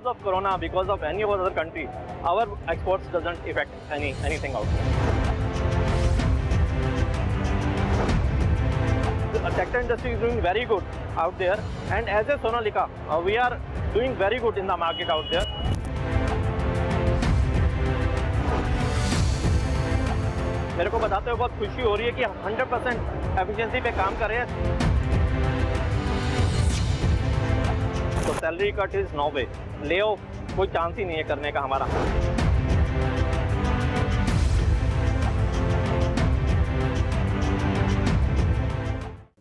of corona, because of any other country, our exports doesn't affect anything out there. The tractor industry is doing very good out there, and as a Sonalika, we are doing very good in the market out there. मेरे को बताते हुए बहुत खुशी हो रही है कि हम 100% एफिशिएंसी पे काम कर रहे हैं। तो salary cut is no way, lay off कोई चांस ही नहीं है करने का हमारा।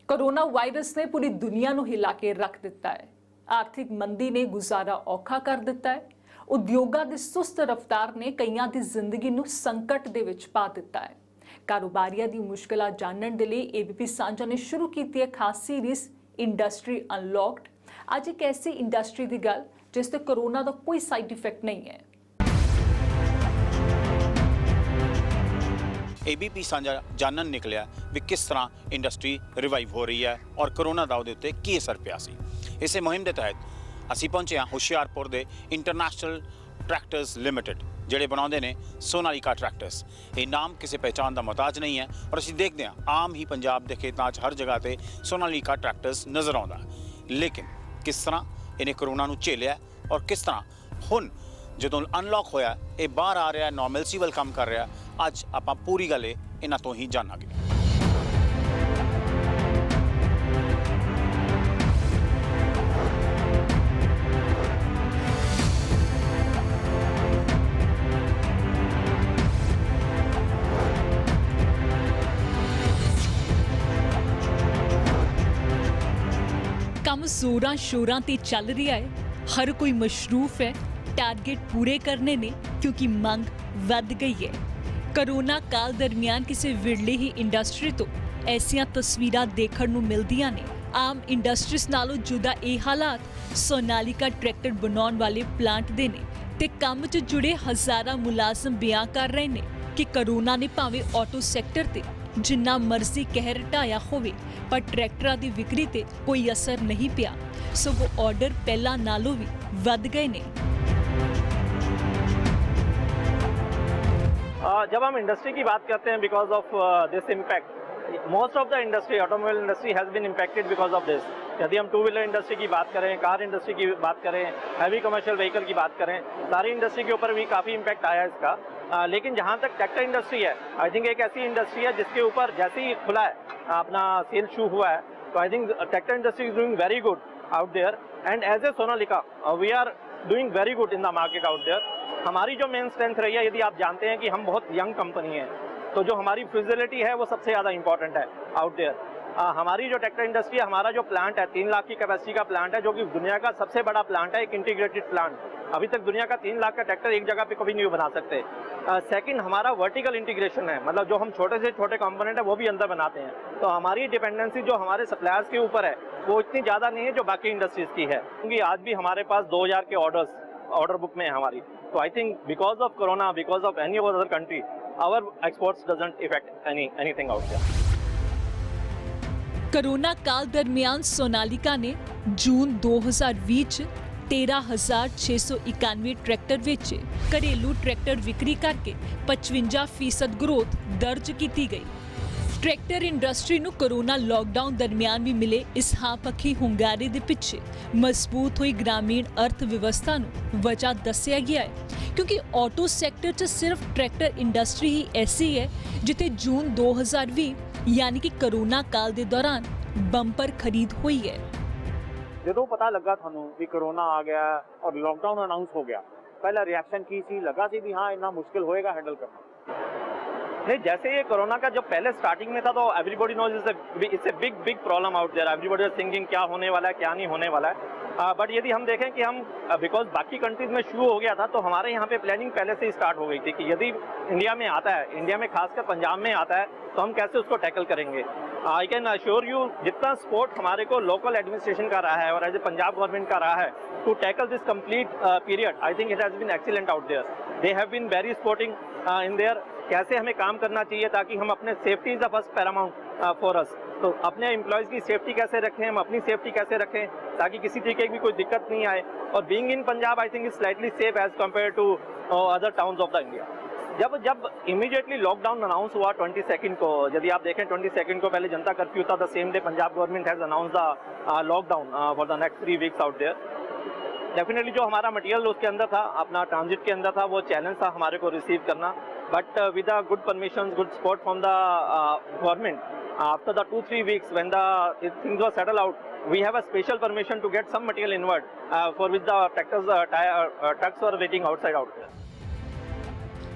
कोरोना वायरस ने पूरी दुनिया ਨੂੰ ਹਿਲਾ ਕੇ ਰੱਖ ਦਿੱਤਾ ਹੈ। ਆਰਥਿਕ ਮੰਦੀ ਨੇ ਗੁਜ਼ਾਰਾ ਔਖਾ ਕਰ ਦਿੱਤਾ ਹੈ। ਉਦਯੋਗਾਂ ਦੀ ਸੁਸਤ ਰਫ਼ਤਾਰ ਨੇ ਕਈਆਂ ਦੀ ਜ਼ਿੰਦਗੀ ਨੂੰ ਸੰਕਟ ਦੇ ਵਿੱਚ ਪਾ ਦਿੱਤਾ ਹੈ। ਕਾਰੋਬਾਰੀਆਂ ਦੀ ਮੁਸ਼ਕਲਾਂ ਜਾਣਨ ਦੇ ਲਈ ABP ਸਾਂਝਾ ਨੇ ਸ਼ੁਰੂ ਕੀਤੀ ਹੈ ਖਾਸ ਸੀਰੀਜ਼ ਇੰਡਸਟਰੀ ਅਨਲੌਕਡ। ਅੱਜ ਇੱਕ ਐਸੀ ਇੰਡਸਟਰੀ ਦੀ ਗੱਲ ਜਿਸ ਤੇ ਕੋਰੋਨਾ ਦਾ ਕੋਈ ਸਾਈਡ ਇਫੈਕਟ ਨਹੀਂ ਹੈ। ABP ਸਾਂਝਾ ਜਾਣਨ ਨਿਕਲਿਆ ਵੀ ਕਿਸ ਤਰ੍ਹਾਂ ਇੰਡਸਟਰੀ ਰਿਵਾਈਵ ਹੋ ਰਹੀ ਹੈ ਔਰ ਕੋਰੋਨਾ ਦਾ ਉਹਦੇ ਉੱਤੇ ਕੀ ਅਸਰ ਪਿਆ ਸੀ। ਇਸੇ ਮੁਹਿੰਮ ਦੇ ਤਹਿਤ ਅਸੀਂ ਪਹੁੰਚੇ ਹਾਂ ਹੁਸ਼ਿਆਰਪੁਰ ਦੇ ਇੰਟਰਨੈਸ਼ਨਲ ਟਰੈਕਟਰਸ ਲਿਮਿਟਡ ਜਿਹੜੇ ਬਣਾਉਂਦੇ ਨੇ ਸੋਨਾਲੀਕਾ ਟਰੈਕਟਰਸ। ਇਹ ਨਾਮ ਕਿਸੇ ਪਹਿਚਾਣ ਦਾ ਮੁਹਤਾਜ ਨਹੀਂ ਹੈ ਔਰ ਅਸੀਂ ਦੇਖਦੇ ਹਾਂ ਆਮ ਹੀ ਪੰਜਾਬ ਦੇ ਖੇਤਾਂ 'ਚ ਹਰ ਜਗ੍ਹਾ ਤੇ ਸੋਨਾਲੀਕਾ ਟਰੈਕਟਰਸ ਨਜ਼ਰ ਆਉਂਦਾ। ਲੇਕਿਨ ਕਿਸ ਤਰ੍ਹਾਂ ਇਹਨੇ ਕੋਰੋਨਾ ਨੂੰ ਝੇਲਿਆ ਔਰ ਕਿਸ ਤਰ੍ਹਾਂ ਹੁਣ ਜਦੋਂ ਅਨਲੌਕ ਹੋਇਆ ਇਹ ਬਾਹਰ ਆ ਰਿਹਾ, ਨੋਰਮਲਸੀ ਵੱਲ ਕੰਮ ਕਰ ਰਿਹਾ, ਅੱਜ ਆਪਾਂ ਪੂਰੀ ਗੱਲ ਇਹਨਾਂ ਤੋਂ ਹੀ ਜਾਣਾਂਗੇ। ਕੰਮ ਜ਼ੋਰਾਂ ਸ਼ੋਰਾਂ ਤੇ ਚੱਲ ਰਿਹਾ ਹੈ। ਹਰ ਕੋਈ ਮਸ਼ਰੂਫ ਹੈ। टारगेट पूरे करने ने क्योंकि मंग वध गई है। कोरोना काल दरमियान किसी विरले ही इंडस्ट्री तो ऐसियां तस्वीरां देखण नूं मिलदियां ने। आम इंडस्ट्रीज नालों जुदा ये हालात सोनालिका ट्रैक्टर बनाउण वाले प्लांट दे ने ते काम च जुड़े हज़ारां मुलाजम बयान कर रहे ने कि कोरोना ने भावें ऑटो सैक्टर ते जिन्ना मर्जी कहर ढाया होवे पर ट्रैक्टरां दी विक्री ते कोई असर नहीं पिया, सगों ऑर्डर पहलां नालों भी वध गए ने। जब हम इंडस्ट्री की बात करते हैं because of this impact, most of the industry, automobile industry has been impacted because of this. यदि हम टू व्हीलर इंडस्ट्री की बात करें, कार इंडस्ट्री की बात करें, हैवी कमर्शियल व्हीकल की बात करें, सारी इंडस्ट्री के ऊपर भी काफ़ी इम्पैक्ट आया है इसका। लेकिन जहाँ तक ट्रैक्टर इंडस्ट्री है, आई थिंक एक ऐसी इंडस्ट्री है जिसके ऊपर जैसे ही खुला है अपना सेल शू हुआ है, तो I think tractor industry is doing very good out there, and as a Sonalika we are doing very good in the market out there. हमारी जो मेन स्ट्रेंथ रही है, यदि आप जानते हैं कि हम बहुत यंग कंपनी है, तो जो हमारी फिजिबिलिटी है वो सबसे ज़्यादा इंपॉर्टेंट है आउट देयर। हमारी जो ट्रैक्टर इंडस्ट्री है, हमारा जो प्लांट है 3 लाख की कैपेसिटी का प्लांट है, जो कि दुनिया का सबसे बड़ा प्लांट है, एक इंटीग्रेटेड प्लांट। अभी तक दुनिया का 3 लाख का ट्रैक्टर एक जगह पे कभी नहीं बना सकते। सेकंड, हमारा वर्टिकल इंटीग्रेशन है, मतलब जो हम छोटे से छोटे कंपोनेंट है वो भी अंदर बनाते हैं, तो हमारी डिपेंडेंसी जो हमारे सप्लायर्स के ऊपर है वो इतनी ज़्यादा नहीं है जो बाकी इंडस्ट्रीज़ की है। क्योंकि आज भी हमारे पास 2000 के ऑर्डर बुक में है हमारी। तो I think because of corona, because of any other country, our exports doesn't effect anything out there. Corona काल दरमियान सोनालिका ने जून 2020 च 13,691 ट्रैक्टर बेचे। घरेलू ट्रैक्टर विक्री करके 55% ग्रोथ दर्ज की गई। ट्रैक्टर इंडस्ट्री नूं कोरोना लॉकडाउन दरमियान भी मिले इस हाँ पखी हुंगारे दे पिछे मजबूत हुई ग्रामीण अर्थव्यवस्था नूं वजह दस्सिया गया है, क्योंकि ऑटो सैक्टर च सिर्फ ट्रैक्टर इंडस्ट्री ही ऐसी है जिथे जून 2020 यानी कि कोरोना काल दे दौरान बंपर खरीद हुई है। जो पता लगा थानू भी कोरोना आ गया और लॉकडाउन अनाउंस हो गया, पहला रिएक्शन की सी? लगा सी भी हाँ इतना मुश्किल होएगा हैंडल करना? नहीं, जैसे ये कोरोना का जब पहले स्टार्टिंग में था तो everybody knows it's a big problem out there. Everybody is thinking क्या होने वाला है, क्या नहीं होने वाला है। बट यदि हम देखें कि हम बिकॉज बाकी कंट्रीज में शुरू हो गया था, तो हमारे यहाँ पे प्लानिंग पहले से ही स्टार्ट हो गई थी कि यदि इंडिया में आता है, इंडिया में खासकर पंजाब में आता है, तो हम कैसे उसको टैकल करेंगे। आई कैन अश्योर यू, जितना सपोर्ट हमारे को लोकल एडमिनिस्ट्रेशन का रहा है और एज ए पंजाब गवर्नमेंट का रहा है to tackle this complete period, I think it has been excellent out there. They have been very supporting in there. कैसे हमें काम करना चाहिए ताकि हम अपने safety is the first paramount, for us. तो अपने एम्प्लॉयज़ की सेफ्टी कैसे रखें, हम अपनी सेफ्टी कैसे रखें ताकि किसी तरीके की भी कोई दिक्कत नहीं आए। और being in Punjab I think is slightly safe as compare to other towns of the India. जब इमीडिएटली लॉकडाउन अनाउंस हुआ 22 को, यदि आप देखें 22 को पहले जनता कर्फ्यू था, the same day Punjab government has announce the lockdown for the next 3 weeks out there. Definitely जो हमारा मटेरियल उसके अंदर था, अपना ट्रांजिट के अंदर था, वो चैलेंज था हमारे को रिसीव करना, but with a good permission, good support from the government, after the 2-3 weeks when the things were settled out, we have a special permission to get some material inward for which the trucks were waiting outside out there.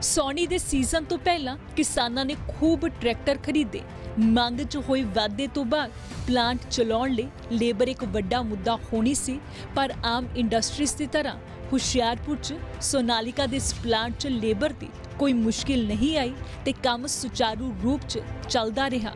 ਸੌਣੀ ਦੇ season ਤੋਂ ਪਹਿਲਾਂ ਕਿਸਾਨਾਂ ਨੇ ਖੂਬ tractor ਖਰੀਦੇ। ਮੰਗ 'ਚ ਹੋਏ ਵਾਧੇ ਤੋਂ ਬਾਅਦ ਪਲਾਂਟ ਚਲਾਉਣ ਲਈ ਲੇਬਰ ਇੱਕ ਵੱਡਾ ਮੁੱਦਾ ਹੋਣੀ ਸੀ, ਪਰ ਆਮ ਇੰਡਸਟਰੀਜ਼ ਦੀ ਤਰ੍ਹਾਂ ਹੁਸ਼ਿਆਰਪੁਰ 'ਚ ਸੋਨਾਲੀਕਾ ਦੇ ਇਸ ਪਲਾਂਟ 'ਚ ਲੇਬਰ ਦੀ ਕੋਈ ਮੁਸ਼ਕਿਲ ਨਹੀਂ ਆਈ ਤੇ ਕੰਮ ਸੁਚਾਰੂ ਰੂਪ 'ਚ ਚੱਲਦਾ ਰਿਹਾ।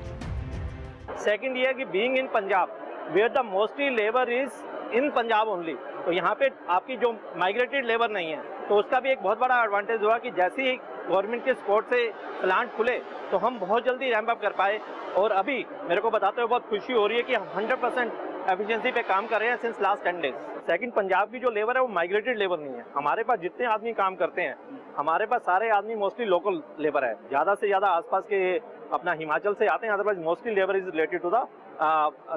सेकेंड ये है कि being in Punjab where the mostly labour is in Punjab only, तो यहाँ पे आपकी जो माइग्रेटेड लेबर नहीं है, तो उसका भी एक बहुत बड़ा एडवांटेज हुआ कि जैसे ही गवर्नमेंट के सपोर्ट से प्लांट खुले तो हम बहुत जल्दी रैम्प अप कर पाए। और अभी मेरे को बताते हुए बहुत खुशी हो रही है कि हम 100% एफिशिएंसी पे काम कर रहे हैं since last 10 days. Second, Punjab की जो लेबर है वो माइग्रेटेड लेबर नहीं है। हमारे पास जितने आदमी काम करते हैं, हमारे पास सारे आदमी मोस्टली लोकल लेबर है, ज़्यादा से ज़्यादा आसपास के अपना हिमाचल से आते हैं, otherwise mostly labour is related to the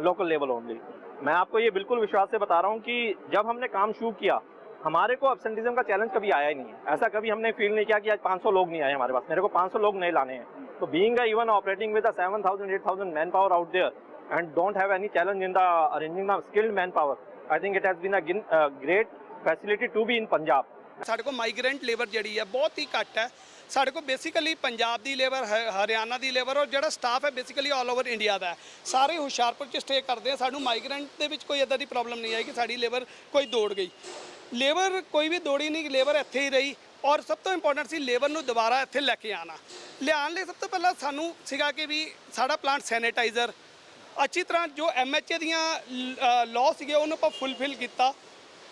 local labour only. मैं आपको ये बिल्कुल विश्वास से बता रहा हूँ कि जब हमने काम शुरू किया हमारे को एब्सेंटिज्म का चैलेंज कभी आया ही नहीं है। ऐसा कभी हमने फील नहीं किया कि आज 500 लोग नहीं आए हमारे पास, मेरे को 500 लोग नए लाने हैं। तो being even operating with 7,000-8,000 man power out there and don't have any challenge in the arranging the skilled manpower, I think it has been a great facility to be in Punjab. ਸਾਡੇ ਕੋਲ migrant labour ਜਿਹੜੀ ਹੈ ਬਹੁਤ ਹੀ ਘੱਟ ਹੈ। ਸਾਡੇ ਕੋਲ basically Punjab ਦੀ labour, Haryana ਦੀ labour ਔਰ ਜਿਹੜਾ ਸਟਾਫ ਹੈ ਬੇਸਿਕਲੀ ਆਲ ਓਵਰ ਇੰਡੀਆ ਦਾ ਹੈ। ਸਾਰੇ ਹੁਸ਼ਿਆਰਪੁਰ 'ਚ ਸਟੇ ਕਰਦੇ ਆ। ਸਾਨੂੰ ਮਾਈਗ੍ਰੈਂਟ ਦੇ ਵਿੱਚ ਕੋਈ ਇੱਦਾਂ ਦੀ ਪ੍ਰੋਬਲਮ ਨਹੀਂ ਆਈ ਕਿ ਸਾਡੀ ਲੇਬਰ ਕੋਈ ਦੌੜ ਗਈ। ਲੇਬਰ ਕੋਈ ਵੀ ਦੌੜੀ ਨਹੀਂ, ਲੇਬਰ ਇੱਥੇ ਹੀ ਰਹੀ। ਔਰ ਸਭ ਤੋਂ ਇੰਪੋਰਟੈਂਟ ਸੀ ਲੇਬਰ ਨੂੰ ਦੁਬਾਰਾ ਇੱਥੇ ਲੈ ਕੇ ਆਉਣਾ। ਲਿਆਉਣ ਲਈ ਸਭ ਤੋਂ ਪਹਿਲਾਂ ਸਾਨੂੰ ਸੀਗਾ ਕਿ ਵੀ ਸਾਡਾ ਪਲਾਂਟ ਸੈਨੀਟਾਈਜ਼ਰ ਅੱਛੀ ਤਰ੍ਹਾਂ ਜੋ MHA ਦੀਆਂ ਲਾਅ ਸੀਗੇ ਉਹਨੂੰ ਆਪਾਂ ਫੁੱਲਫਿਲ ਕੀਤਾ।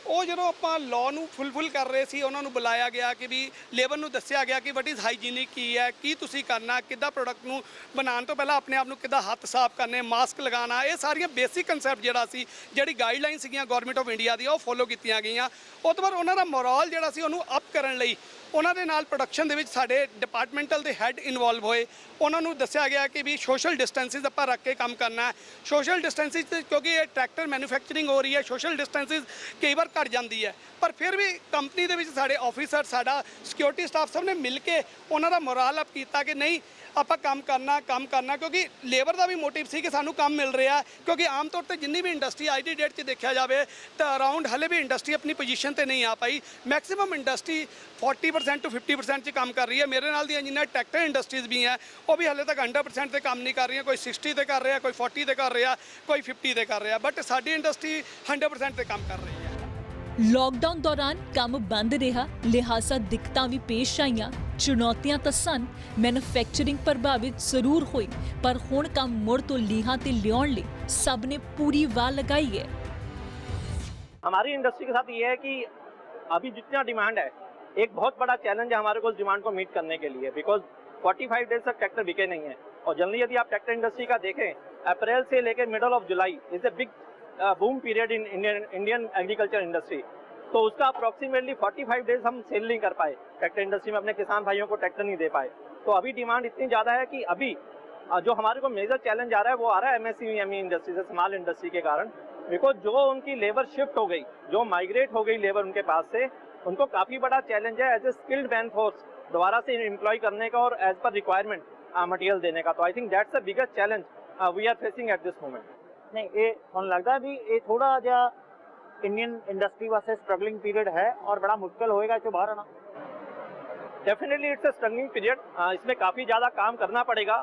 ਉਹ ਜਦੋਂ ਆਪਾਂ ਲਾਅ ਨੂੰ ਫੁੱਲਫਿਲ ਕਰ ਰਹੇ ਸੀ, ਉਹਨਾਂ ਨੂੰ ਬੁਲਾਇਆ ਗਿਆ ਕਿ ਵੀ ਲੇਬਰ ਨੂੰ ਦੱਸਿਆ ਗਿਆ ਕਿ ਵਟ ਇਜ਼ ਹਾਈਜੀਨਿਕ ਕੀ ਹੈ, ਕੀ ਤੁਸੀਂ ਕਰਨਾ, ਕਿੱਦਾਂ ਪ੍ਰੋਡਕਟ ਨੂੰ ਬਣਾਉਣ ਤੋਂ ਪਹਿਲਾਂ ਆਪਣੇ ਆਪ ਨੂੰ ਕਿੱਦਾਂ ਹੱਥ ਸਾਫ਼ ਕਰਨੇ, ਮਾਸਕ ਲਗਾਉਣਾ, ਇਹ ਸਾਰੀਆਂ ਬੇਸਿਕ ਕਨਸੈਪਟ ਜਿਹੜਾ ਸੀ, ਜਿਹੜੀ ਗਾਈਡਲਾਈਨ ਸੀਗੀਆਂ ਗਵਰਨਮੈਂਟ ਆਫ ਇੰਡੀਆ ਦੀਆਂ, ਉਹ ਫੋਲੋ ਕੀਤੀਆਂ ਗਈਆਂ। ਉਹ ਤੋਂ ਬਾਅਦ ਉਹਨਾਂ ਦਾ ਮੋਰਲ ਜਿਹੜਾ ਸੀ ਉਹਨੂੰ ਅਪ ਕਰਨ ਲਈ ਉਹਨਾਂ ਦੇ ਨਾਲ ਪ੍ਰੋਡਕਸ਼ਨ ਦੇ ਵਿੱਚ ਸਾਡੇ ਡਿਪਾਰਟਮੈਂਟਲ ਦੇ ਹੈੱਡ ਇਨਵੋਲਵ ਹੋਏ। ਉਹਨਾਂ ਨੂੰ ਦੱਸਿਆ ਗਿਆ ਕਿ ਵੀ ਸੋਸ਼ਲ ਡਿਸਟੈਂਸਿਸ ਆਪਾਂ ਰੱਖ ਕੇ ਕੰਮ ਕਰਨਾ ਹੈ। ਸੋਸ਼ਲ ਡਿਸਟੈਂਸਿਸ ਕਿਉਂਕਿ ਇਹ ਟਰੈਕਟਰ ਮੈਨੂਫੈਕਚਰਿੰਗ ਹੋ ਰਹੀ ਹੈ, ਸੋਸ਼ਲ ਡਿਸਟੈਂਸਿਸ ਕਈ ਵਾਰ ਘੱਟ ਜਾਂਦੀ ਹੈ, ਪਰ ਫਿਰ ਵੀ ਕੰਪਨੀ ਦੇ ਵਿੱਚ ਸਾਡੇ ਆਫੀਸਰ, ਸਾਡਾ ਸਿਕਿਉਰਿਟੀ ਸਟਾਫ ਸਭ ਨੇ ਮਿਲ ਕੇ ਉਹਨਾਂ ਦਾ ਮੋਰਲ ਅਪ ਕੀਤਾ ਕਿ ਨਹੀਂ ਆਪਾਂ ਕੰਮ ਕਰਨਾ ਕਿਉਂਕਿ ਲੇਬਰ ਦਾ ਵੀ ਮੋਟਿਵ ਸੀ ਕਿ ਸਾਨੂੰ ਕੰਮ ਮਿਲ ਰਿਹਾ। ਕਿਉਂਕਿ ਆਮ ਤੌਰ ਤੇ ਜਿੰਨੀ ਵੀ ਇੰਡਸਟਰੀ ਅੱਜ ਦੀ ਡੇਟ 'ਚ ਦੇਖਿਆ ਜਾਵੇ ਤਾਂ ਅਰਾਊਂਡ ਹਲੇ ਵੀ ਇੰਡਸਟਰੀ ਆਪਣੀ ਪੋਜੀਸ਼ਨ ਤੇ ਨਹੀਂ ਆ ਪਾਈ। ਮੈਕਸਿਮਮ ਇੰਡਸਟਰੀ 40% to 50% 'ਚ ਕੰਮ ਕਰ ਰਹੀ ਹੈ। ਮੇਰੇ ਨਾਲ ਦੀਆਂ ਜਿੰਨਾ ਟਰੈਕਟਰ ਇੰਡਸਟਰੀਜ਼ ਵੀ ਹੈ ਉਹ ਵੀ ਹਲੇ ਤੱਕ 100% ਤੇ ਕੰਮ ਨਹੀਂ ਕਰ ਰਹੀਆਂ। ਕੋਈ 60 ਤੇ ਕਰ ਰਿਹਾ, ਕੋਈ 40 ਤੇ ਕਰ ਰਿਹਾ, ਕੋਈ 50 ਤੇ ਕਰ ਰਿਹਾ, ਬਟ ਸਾਡੀ ਇੰਡਸਟਰੀ 100% ਤੇ ਕੰਮ ਕਰ ਰਹੀ ਹੈ। ਲੌਕਡਾਊਨ ਦੌਰਾਨ ਕੰਮ ਬੰਦ ਰਿਹਾ, ਲਿਹਾਜ਼ਾ ਦਿੱਕਤਾਂ ਵੀ ਪੇਸ਼ ਆਈਆਂ। ਚੁਣੌਤੀਆਂ ਤਾਂ ਸਨ, ਮੈਨੂਫੈਕਚਰਿੰਗ ਪ੍ਰਭਾਵਿਤ ਜ਼ਰੂਰ ਹੋਈ, ਪਰ ਹੁਣ ਕੰਮ ਮੁੜ ਤੋਂ ਲੀਹਾਂ ਤੇ ਲਿਆਉਣ ਲਈ ਸਭ ਨੇ पूरी वाह लगाई है। हमारी इंडस्ट्री के साथ ये है कि अभी जितना डिमांड है, एक बहुत बड़ा चैलेंज है हमारे को उस डिमांड को मीट करने के लिए, बिकॉज 45 डेज तक ट्रैक्टर बिके नहीं है। और जनरली यदि आप ट्रैक्टर इंडस्ट्री का देखें, अप्रैल से लेकर middle of July is a big boom period in Indian agriculture industry. तो उसका अप्रॉक्सीमेटली 45 डेज हम सेल नहीं कर पाए ट्रैक्टर इंडस्ट्री में, अपने किसान भाइयों को ट्रैक्टर नहीं दे पाए। तो अभी डिमांड इतनी ज़्यादा है कि अभी जो हमारे को मेजर चैलेंज आ रहा है वो आ रहा है MSME इंडस्ट्री से, स्मॉल इंडस्ट्री के कारण, बिकॉज जो उनकी लेबर शिफ्ट हो गई, जो माइग्रेट हो गई लेबर उनके पास से, उनको काफ़ी बड़ा चैलेंज है as a skilled man force दोबारा से एम्प्लॉय करने का और एज पर रिक्वायरमेंट मटीरियल देने का। तो I think that's the biggest challenge we are facing at this moment. नहीं, ये ਤੁਹਾਨੂੰ ਲੱਗਦਾ भी ये थोड़ा ਜਿਹਾ इंडियन इंडस्ट्री वास्ते स्ट्रगलिंग पीरियड है और बड़ा मुश्किल होएगा इससे बाहर आना? Definitely it's a struggling period. इसमें काफ़ी ज़्यादा काम करना पड़ेगा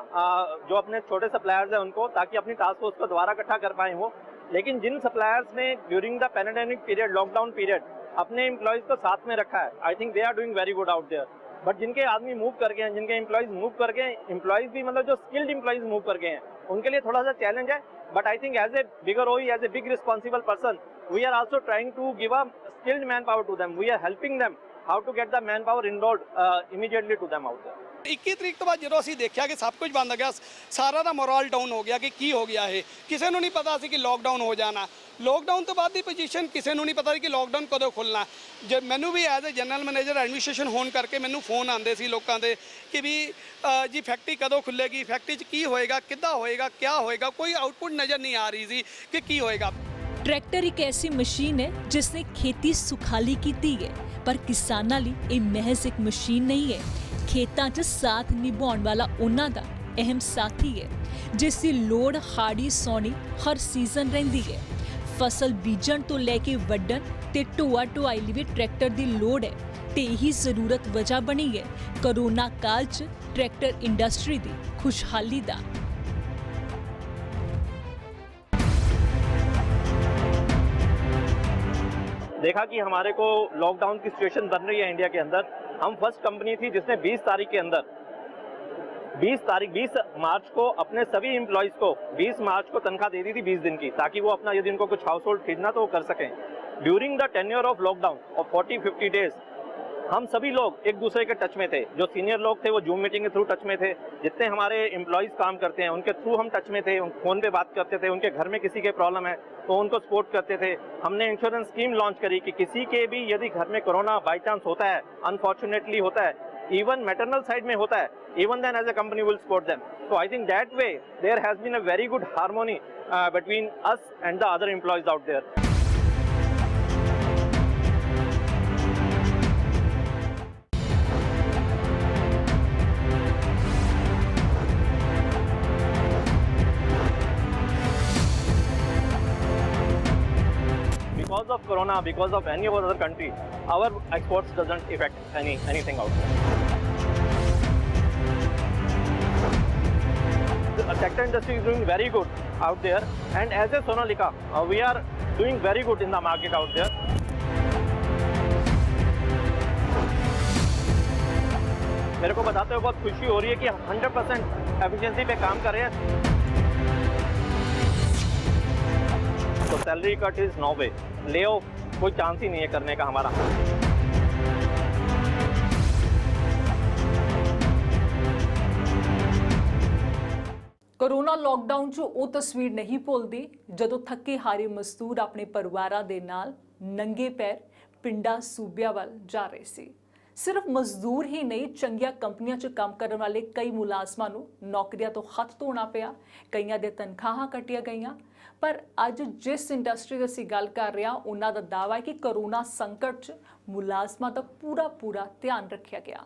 जो अपने छोटे सप्लायर्स हैं उनको, ताकि अपनी टास्क फोर्स को दोबारा इकट्ठा कर पाएँ वो। लेकिन जिन सप्लायर्स ने during the pandemic period, lockdown period, अपने एम्प्लॉयज़ को साथ में रखा है, I think they are doing very good out there. But जिनके आदमी मूव कर गए हैं, जिनके एम्प्लॉयज़ मूव कर गए, एम्प्लॉयज़ भी मतलब जो स्किल्ड एम्प्लॉयज़ मूव कर गए हैं, उनके लिए थोड़ा सा चैलेंज है। But I think as a bigger OE, as a big responsible person, we are also trying to give a skilled manpower to them. We are helping them how to get the manpower enrolled immediately to them out there. 21 ਤਰੀਕ ਤੋਂ ਬਾਅਦ ਜਦੋਂ ਅਸੀਂ ਦੇਖਿਆ ਕਿ ਸਭ ਕੁਝ ਬੰਦ ਹੋ ਗਿਆ, ਸਾਰਾ ਦਾ ਮੋਰਲ ਡਾਊਨ ਹੋ ਗਿਆ ਕਿ ਕੀ ਹੋ ਗਿਆ ਇਹ। ਕਿਸੇ ਨੂੰ ਨਹੀਂ ਪਤਾ ਸੀ ਕਿ ਲੋਕਡਾਊਨ ਹੋ ਜਾਣਾ। ਲੋਕਡਾਊਨ ਤੋਂ ਬਾਅਦ ਦੀ ਪੋਜੀਸ਼ਨ ਕਿਸੇ ਨੂੰ ਨਹੀਂ ਪਤਾ ਸੀ ਕਿ ਲੋਕਡਾਊਨ ਕਦੋਂ ਖੁੱਲ੍ਹਣਾ। ਜੇ ਮੈਨੂੰ ਵੀ as a general manager administration ਹੋਣ ਕਰਕੇ ਮੈਨੂੰ ਫੋਨ ਆਉਂਦੇ ਸੀ ਲੋਕਾਂ ਦੇ ਕਿ ਵੀ ਜੀ ਫੈਕਟਰੀ ਕਦੋਂ ਖੁੱਲ੍ਹੇਗੀ, ਫੈਕਟਰੀ 'ਚ ਕੀ ਹੋਏਗਾ, ਕਿੱਦਾਂ ਹੋਏਗਾ, ਕਿਆ ਹੋਏਗਾ, ਕੋਈ ਆਊਟਪੁੱਟ ਨਜ਼ਰ ਨਹੀਂ ਆ ਰਹੀ ਸੀ ਕਿ ਕੀ ਹੋਏਗਾ। ਟਰੈਕਟਰ ਇੱਕ ਐਸੀ ਮਸ਼ੀਨ ਹੈ ਜਿਸ ਨੇ ਖੇਤੀ ਸੁਖਾਲੀ ਕੀਤੀ ਹੈ, ਪਰ ਕਿਸਾਨਾਂ ਲਈ ਇਹ ਮਹਿਜ਼ ਇੱਕ ਮਸ਼ੀਨ ਨਹੀਂ ਹੈ। ਖੇਤਾਂ 'ਚ ਸਾਥ ਨਿਭਾਉਣ ਵਾਲਾ ਉਹਨਾਂ ਦਾ ਅਹਿਮ ਸਾਥੀ ਹੈ, ਜਿਸ ਦੀ ਲੋੜ ਹਾੜੀ ਸੌਣੀ ਹਰ ਸੀਜ਼ਨ ਰਹਿੰਦੀ ਹੈ। ਫਸਲ ਬੀਜਣ ਤੋਂ ਲੈ ਕੇ ਵੱਢਣ ਤੇ ਢੋਆ ਢੁਆਈ ਲਈ ਵੀ ਟਰੈਕਟਰ ਦੀ ਲੋੜ ਹੈ ਤੇ ਇਹੀ ਜ਼ਰੂਰਤ ਵਜ੍ਹਾ ਬਣੀ ਹੈ ਕਰੋਨਾ ਕਾਲ 'ਚ ਟਰੈਕਟਰ ਇੰਡਸਟਰੀ ਦੀ ਖੁਸ਼ਹਾਲੀ ਦਾ। देखा कि हमारे को लॉकडाउन की सिचुएशन बन रही है इंडिया के अंदर। हम फर्स्ट कंपनी थी जिसने 20 तारीख के अंदर 20 मार्च को अपने सभी एम्प्लॉयज़ को 20 मार्च को तनख्वाह दे दी थी 20 दिन की, ताकि वो अपना यदि उनको कुछ हाउस होल्ड खरीदना तो वो कर सकें। During the tenure of lockdown of 40-50 days हम सभी लोग एक दूसरे के टच में थे। जो सीनियर लोग थे वो जूम मीटिंग के थ्रू टच में थे। जितने हमारे एम्प्लॉयज़ काम करते हैं उनके थ्रू हम टच में थे, फ़ोन पे बात करते थे। उनके घर में किसी के प्रॉब्लम है तो उनको सपोर्ट करते थे। हमने इंश्योरेंस स्कीम लॉन्च करी कि किसी के भी यदि घर में कोरोना बाई चांस होता है, अनफॉर्चुनेटली होता है, इवन मैटरनल साइड में होता है, even then as a company will support them. So I think that way there has been a very good harmony between us and the other employees out there. Because of corona, because of any other country, our exports doesn't affect anything out there. The tractor industry is doing very good out there, and as a Sonalika, we are doing very good in the market out there. मेरे को बताते हुए बहुत खुशी हो रही है कि हम 100% एफिशिएंसी पे काम कर रहे हैं। तो salary cut is no way, lay off कोई चांस ही नहीं है करने का हमारा। ਕਰੋਨਾ ਲੋਕਡਾਊਨ 'ਚ ਉਹ ਤਸਵੀਰ ਨਹੀਂ ਭੁੱਲਦੀ ਜਦੋਂ ਥੱਕੇ ਹਾਰੇ ਮਜ਼ਦੂਰ ਆਪਣੇ ਪਰਿਵਾਰਾਂ ਦੇ ਨਾਲ ਨੰਗੇ ਪੈਰ ਪਿੰਡਾਂ ਸੂਬਿਆਂ ਵੱਲ ਜਾ ਰਹੇ ਸੀ। ਸਿਰਫ ਮਜ਼ਦੂਰ ਹੀ ਨਹੀਂ, ਚੰਗੀਆਂ ਕੰਪਨੀਆਂ 'ਚ ਕੰਮ ਕਰਨ ਵਾਲੇ ਕਈ ਮੁਲਾਜ਼ਮਾਂ ਨੂੰ ਨੌਕਰੀਆਂ ਤੋਂ ਹੱਥ ਧੋਣਾ ਪਿਆ, ਕਈਆਂ ਦੇ ਤਨਖਾਹਾਂ ਕੱਟੀਆਂ ਗਈਆਂ। ਪਰ ਅੱਜ ਜਿਸ ਇੰਡਸਟਰੀ ਦੀ ਅਸੀਂ ਗੱਲ ਕਰ ਰਹੇ ਹਾਂ, ਉਹਨਾਂ ਦਾ ਦਾਅਵਾ ਹੈ ਕਿ ਕਰੋਨਾ ਸੰਕਟ 'ਚ ਮੁਲਾਜ਼ਮਾਂ ਦਾ ਪੂਰਾ ਧਿਆਨ ਰੱਖਿਆ ਗਿਆ।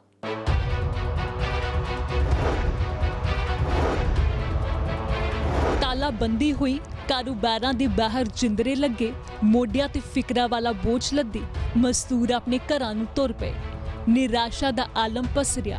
ਤਾਲਾਬੰਦੀ ਹੋਈ, ਕਾਰੋਬਾਰਾਂ ਦੇ ਬਾਹਰ ਜਿੰਦਰੇ ਲੱਗੇ, ਮੋਢਿਆਂ ਤੇ ਫਿਕਰਾਂ ਵਾਲਾ ਬੋਝ ਲੱਦੀ, ਮਜ਼ਦੂਰ ਆਪਣੇ ਘਰਾਂ ਨੂੰ ਤੁਰ ਪਏ। ਨਿਰਾਸ਼ਾ ਦਾ ਆਲਮ ਪਸਰਿਆ।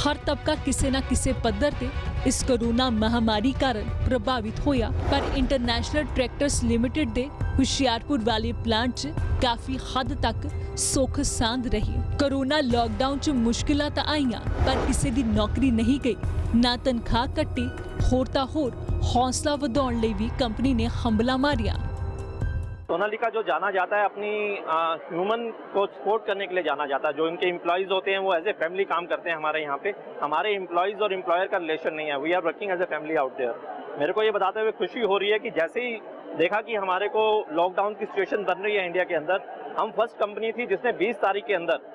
ਹਰ ਤਬਕਾ ਕਿਸੇ ਨਾ ਕਿਸੇ ਪੱਧਰ ਤੇ ਇਸ ਕਰੋਨਾ ਮਹਾਮਾਰੀ ਕਾਰਨ ਪ੍ਰਭਾਵਿਤ ਹੋਇਆ। ਪਰ ਇੰਟਰਨੈਸ਼ਨਲ ਟਰੈਕਟਰਸ ਲਿਮਟਿਡ ਦੇ ਹੁਸ਼ਿਆਰਪੁਰ ਵਾਲੇ ਪਲਾਂਟ 'ਚ ਕਾਫੀ ਹੱਦ ਤੱਕ ਸੁੱਖ ਸਾਂਦ ਰਹੀ। ਕਰੋਨਾ ਲੋਕਡਾਊਨ 'ਚ ਮੁਸ਼ਕਿਲਾਂ ਤਾਂ ਆਈਆਂ, ਪਰ ਕਿਸੇ ਦੀ ਨੌਕਰੀ ਨਹੀਂ ਗਈ, ਨਾ ਤਨਖਾਹ ਕੱਟੀ। ਹੋਰ ਤਾਂ ਹੋਰ हौसला ਵਧਾਉਣ ਲਈ ਵੀ कंपनी ने हमला मारिया। सोनालिका जो जाना जाता है अपनी ह्यूमन को सपोर्ट करने के लिए जाना जाता है। जो इनके एम्प्लॉयज़ होते हैं वो एज ए फैमिली काम करते हैं हमारे यहाँ पे। हमारे एम्प्लॉयज़ और एम्प्लॉयर का रिलेशन नहीं है। We are working as a family out there. मेरे को ये बताते हुए खुशी हो रही है कि जैसे ही देखा कि हमारे को लॉकडाउन की सिचुएशन बन रही है इंडिया के अंदर, हम फर्स्ट कंपनी थी जिसने 20 तारीख के अंदर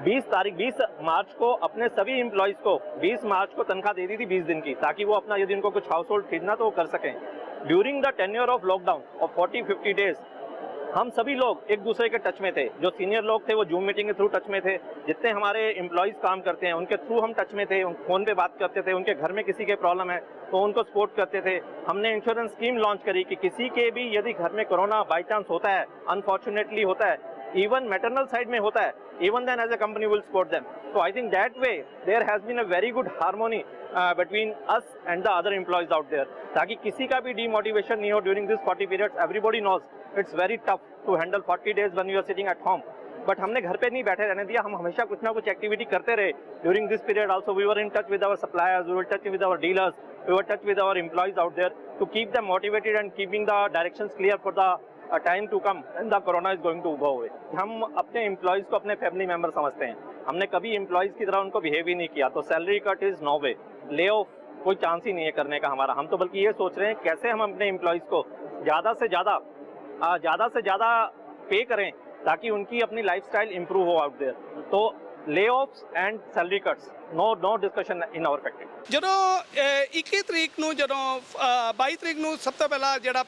20 मार्च को अपने सभी एम्प्लॉयज़ को 20 मार्च को तनख्वाह दे दी थी 20 दिन की, ताकि वो अपना यदि उनको कुछ हाउस होल्ड खरीदना तो वो कर सकें। During the tenure of lockdown of 40-50 days हम सभी लोग एक दूसरे के टच में थे। जो सीनियर लोग थे वो जूम मीटिंग के थ्रू टच में थे। जितने हमारे एम्प्लॉयज़ काम करते हैं उनके थ्रू हम टच में थे, फ़ोन पे बात करते थे। उनके घर में किसी के प्रॉब्लम है तो उनको सपोर्ट करते थे। हमने इंश्योरेंस स्कीम लॉन्च करी कि किसी के भी यदि घर में कोरोना बाई चांस होता है, अनफॉर्चुनेटली होता है, even maternal side में होता है, even then as a company will support them. So I think that way there has been a very good harmony between us and the other employees out there, ताकि किसी का भी demotivation नहीं हो during this 40 periods. Everybody knows it's very tough to handle 40 days when you are sitting at home. But हमने घर पे नहीं बैठे रहने दिया, हम हमेशा कुछ ना कुछ एक्टिविटी करते रहे। During this period also we were in touch with our suppliers, we were touch with our dealers, we were touch with our employees out there to keep them motivated and keeping the directions clear for the a time to come and the corona is going to go away. हम अपने employees को अपने family member समझते हैं, हमने कभी employees की तरह उनको बिहेव ही नहीं किया, तो salary cut is no way, lay off कोई चांस ही नहीं है करने का हमारा। हम तो बल्कि ये सोच रहे हैं कैसे हम अपने एम्प्लॉयज़ को ज़्यादा से ज़्यादा पे करें ताकि उनकी अपनी लाइफस्टाइल इंप्रूव हो आउट देयर। तो lay offs and salary cuts no discussion in our factory. ਜਦੋਂ 21 ਤਰੀਕ ਨੂੰ ਜਦੋਂ 22 ਤਰੀਕ ਨੂੰ ਸਭ ਤੋਂ ਪਹਿਲਾਂ ਜਿਹੜਾ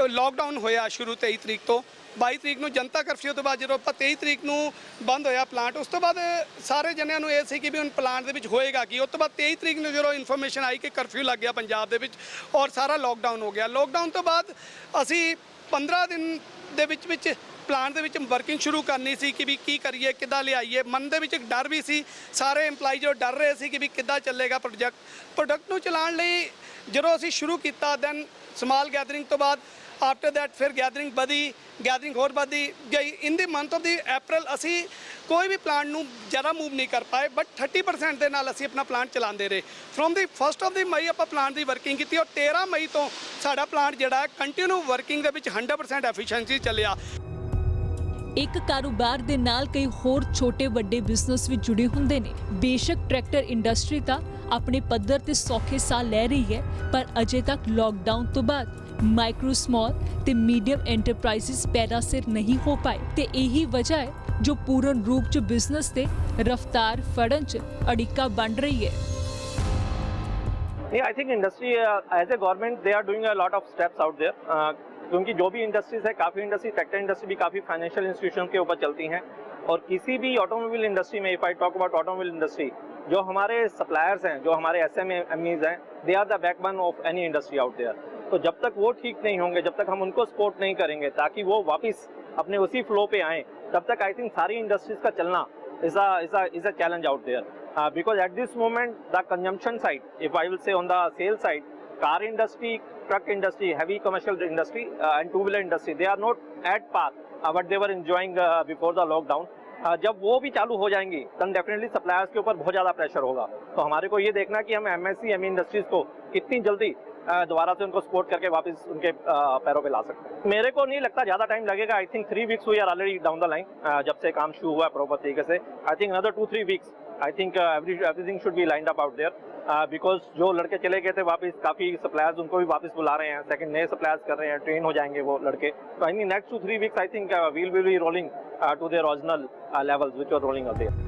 ਲੋਕਡਾਊਨ ਹੋਇਆ ਸ਼ੁਰੂ 23 ਤਰੀਕ ਤੋਂ 22 ਤਰੀਕ ਨੂੰ ਜਨਤਾ ਕਰਫਿਊ ਤੋਂ ਬਾਅਦ ਜਦੋਂ ਆਪਾਂ 23 ਤਰੀਕ ਨੂੰ ਬੰਦ ਹੋਇਆ ਪਲਾਂਟ, ਉਸ ਤੋਂ ਬਾਅਦ ਸਾਰੇ ਜਣਿਆਂ ਨੂੰ ਇਹ ਸੀ ਕਿ ਵੀ ਹੁਣ ਪਲਾਂਟ ਦੇ ਵਿੱਚ ਹੋਏਗਾ ਕੀ। ਉਸ ਤੋਂ ਬਾਅਦ 23 ਤਰੀਕ ਨੂੰ ਜਦੋਂ ਇਨਫੋਰਮੇਸ਼ਨ ਆਈ ਕਿ ਕਰਫਿਊ ਲੱਗ ਗਿਆ ਪੰਜਾਬ ਦੇ ਵਿੱਚ ਔਰ ਸਾਰਾ ਲੋਕਡਾਊਨ ਹੋ ਗਿਆ। ਲੋਕਡਾਊਨ ਤੋਂ ਬਾਅਦ ਅਸੀਂ 15 ਦਿਨ ਦੇ ਵਿੱਚ ਪਲਾਂਟ ਦੇ ਵਿੱਚ ਵਰਕਿੰਗ ਸ਼ੁਰੂ ਕਰਨੀ ਸੀ ਕਿ ਵੀ ਕੀ ਕਰੀਏ, ਕਿੱਦਾਂ ਲਿਆਈਏ। ਮਨ ਦੇ ਵਿੱਚ ਇੱਕ ਡਰ ਵੀ ਸੀ, ਸਾਰੇ EMPLOYE ਜੋ ਡਰ ਰਹੇ ਸੀ ਕਿ ਵੀ ਕਿੱਦਾਂ ਚੱਲੇਗਾ ਪ੍ਰੋਡਕਟ ਨੂੰ ਚਲਾਉਣ ਲਈ। ਜਦੋਂ ਅਸੀਂ ਸ਼ੁਰੂ ਕੀਤਾ ਦੈਨ ਸਮਾਲ ਗੈਦਰਿੰਗ ਤੋਂ ਬਾਅਦ ਆਫਟਰ ਦੈਟ ਫਿਰ ਗੈਦਰਿੰਗ ਹੋਰ ਵਧੀ ਗਈ। ਇਨ ਦੀ ਮੰਥ ਆਫ ਦੀ ਅਪ੍ਰੈਲ ਅਸੀਂ ਕੋਈ ਵੀ ਪਲਾਂਟ ਨੂੰ ਜ਼ਿਆਦਾ ਮੂਵ ਨਹੀਂ ਕਰ ਪਾਏ, ਬਟ 30% ਦੇ ਨਾਲ ਅਸੀਂ ਆਪਣਾ ਪਲਾਂਟ ਚਲਾਉਂਦੇ ਰਹੇ। ਫਰੋਮ ਦੀ 1st ਆਫ ਦੀ ਮਈ ਆਪਾਂ ਪਲਾਂਟ ਦੀ ਵਰਕਿੰਗ ਕੀਤੀ ਔਰ 13 ਮਈ ਤੋਂ ਸਾਡਾ ਪਲਾਂਟ ਜਿਹੜਾ ਕੰਟੀਨਿਊ ਵਰਕਿੰਗ ਦੇ ਵਿੱਚ 100% ਐਫੀਸ਼ੀਐਂਸੀ ਚੱਲਿਆ। ਇੱਕ ਕਾਰੋਬਾਰ ਦੇ ਨਾਲ ਕਈ ਹੋਰ ਛੋਟੇ ਵੱਡੇ ਬਿਜ਼ਨਸ ਵੀ ਜੁੜੇ ਹੁੰਦੇ ਨੇ। ਬੇਸ਼ੱਕ ਟਰੈਕਟਰ ਇੰਡਸਟਰੀ ਤਾਂ ਆਪਣੇ ਪੱਧਰ ਤੇ ਸੌਖੇ ਸਾਹ ਲੈ ਰਹੀ ਹੈ, ਪਰ ਅਜੇ ਤੱਕ ਲੋਕਡਾਊਨ ਤੋਂ ਬਾਅਦ ਮਾਈਕਰੋ ਸਮਾਲ ਤੇ ਮੀਡੀਅਮ ਐਂਟਰਪ੍ਰਾਈਜ਼ਸ ਪੈਦਾ ਸਿਰ ਨਹੀਂ ਹੋ ਪਾਏ ਤੇ ਇਹੀ ਵਜ੍ਹਾ ਹੈ ਜੋ ਪੂਰਨ ਰੂਪ 'ਚ ਬਿਜ਼ਨਸ ਤੇ ਰਫ਼ਤਾਰ ਫੜਨ 'ਚ ਅੜਿੱਕਾ ਬਣ ਰਹੀ ਹੈ। I think industry as a government they are doing a lot of steps out there, क्योंकि जो भी इंडस्ट्रीज है, काफ़ी इंडस्ट्री, ट्रैक्टर इंडस्ट्री भी काफ़ी फाइनेंशियल इंस्टीट्यूशन के ऊपर चलती हैं। और किसी भी ऑटोमोबाइल इंडस्ट्री में, if I talk about automobile industry, जो हमारे सप्लायर्स हैं, जो हमारे SMEs हैं, they are the backbone of any industry out there. तो जब तक वो ठीक नहीं होंगे, जब तक हम उनको सपोर्ट नहीं करेंगे ताकि वो वापस अपने उसी फ्लो पे आएँ, तब तक आई थिंक सारी इंडस्ट्रीज का चलना is a challenge out there, because at this moment the consumption side, if I will say on the sales side, car industry, truck industry, heavy commercial industry and two-wheeler industry, they are not at par what they were enjoying before the lockdown. जब वो भी चालू हो जाएंगी तब definitely suppliers के ऊपर बहुत ज़्यादा प्रेशर होगा। तो हमारे को ये देखना कि हम MSC ME इंडस्ट्रीज़ को कितनी जल्दी दोबारा से उनको सपोर्ट करके वापस उनके पैरों पे ला सकते हैं। मेरे को नहीं लगता ज़्यादा टाइम लगेगा। I think 3 weeks we are already down the line, जब से काम शुरू हुआ प्रॉपर तरीके से। I think another 2-3 weeks, I think everything should be lined up out there, because जो लड़के चले गए थे वापस, काफ़ी सप्लायर्स उनको भी वापस बुला रहे हैं, सेकंड नए सप्लायर्स कर रहे हैं, ट्रेन हो जाएंगे वो लड़के। तो I think next 2-3 weeks I think we'll be rolling to their original levels which are rolling out there.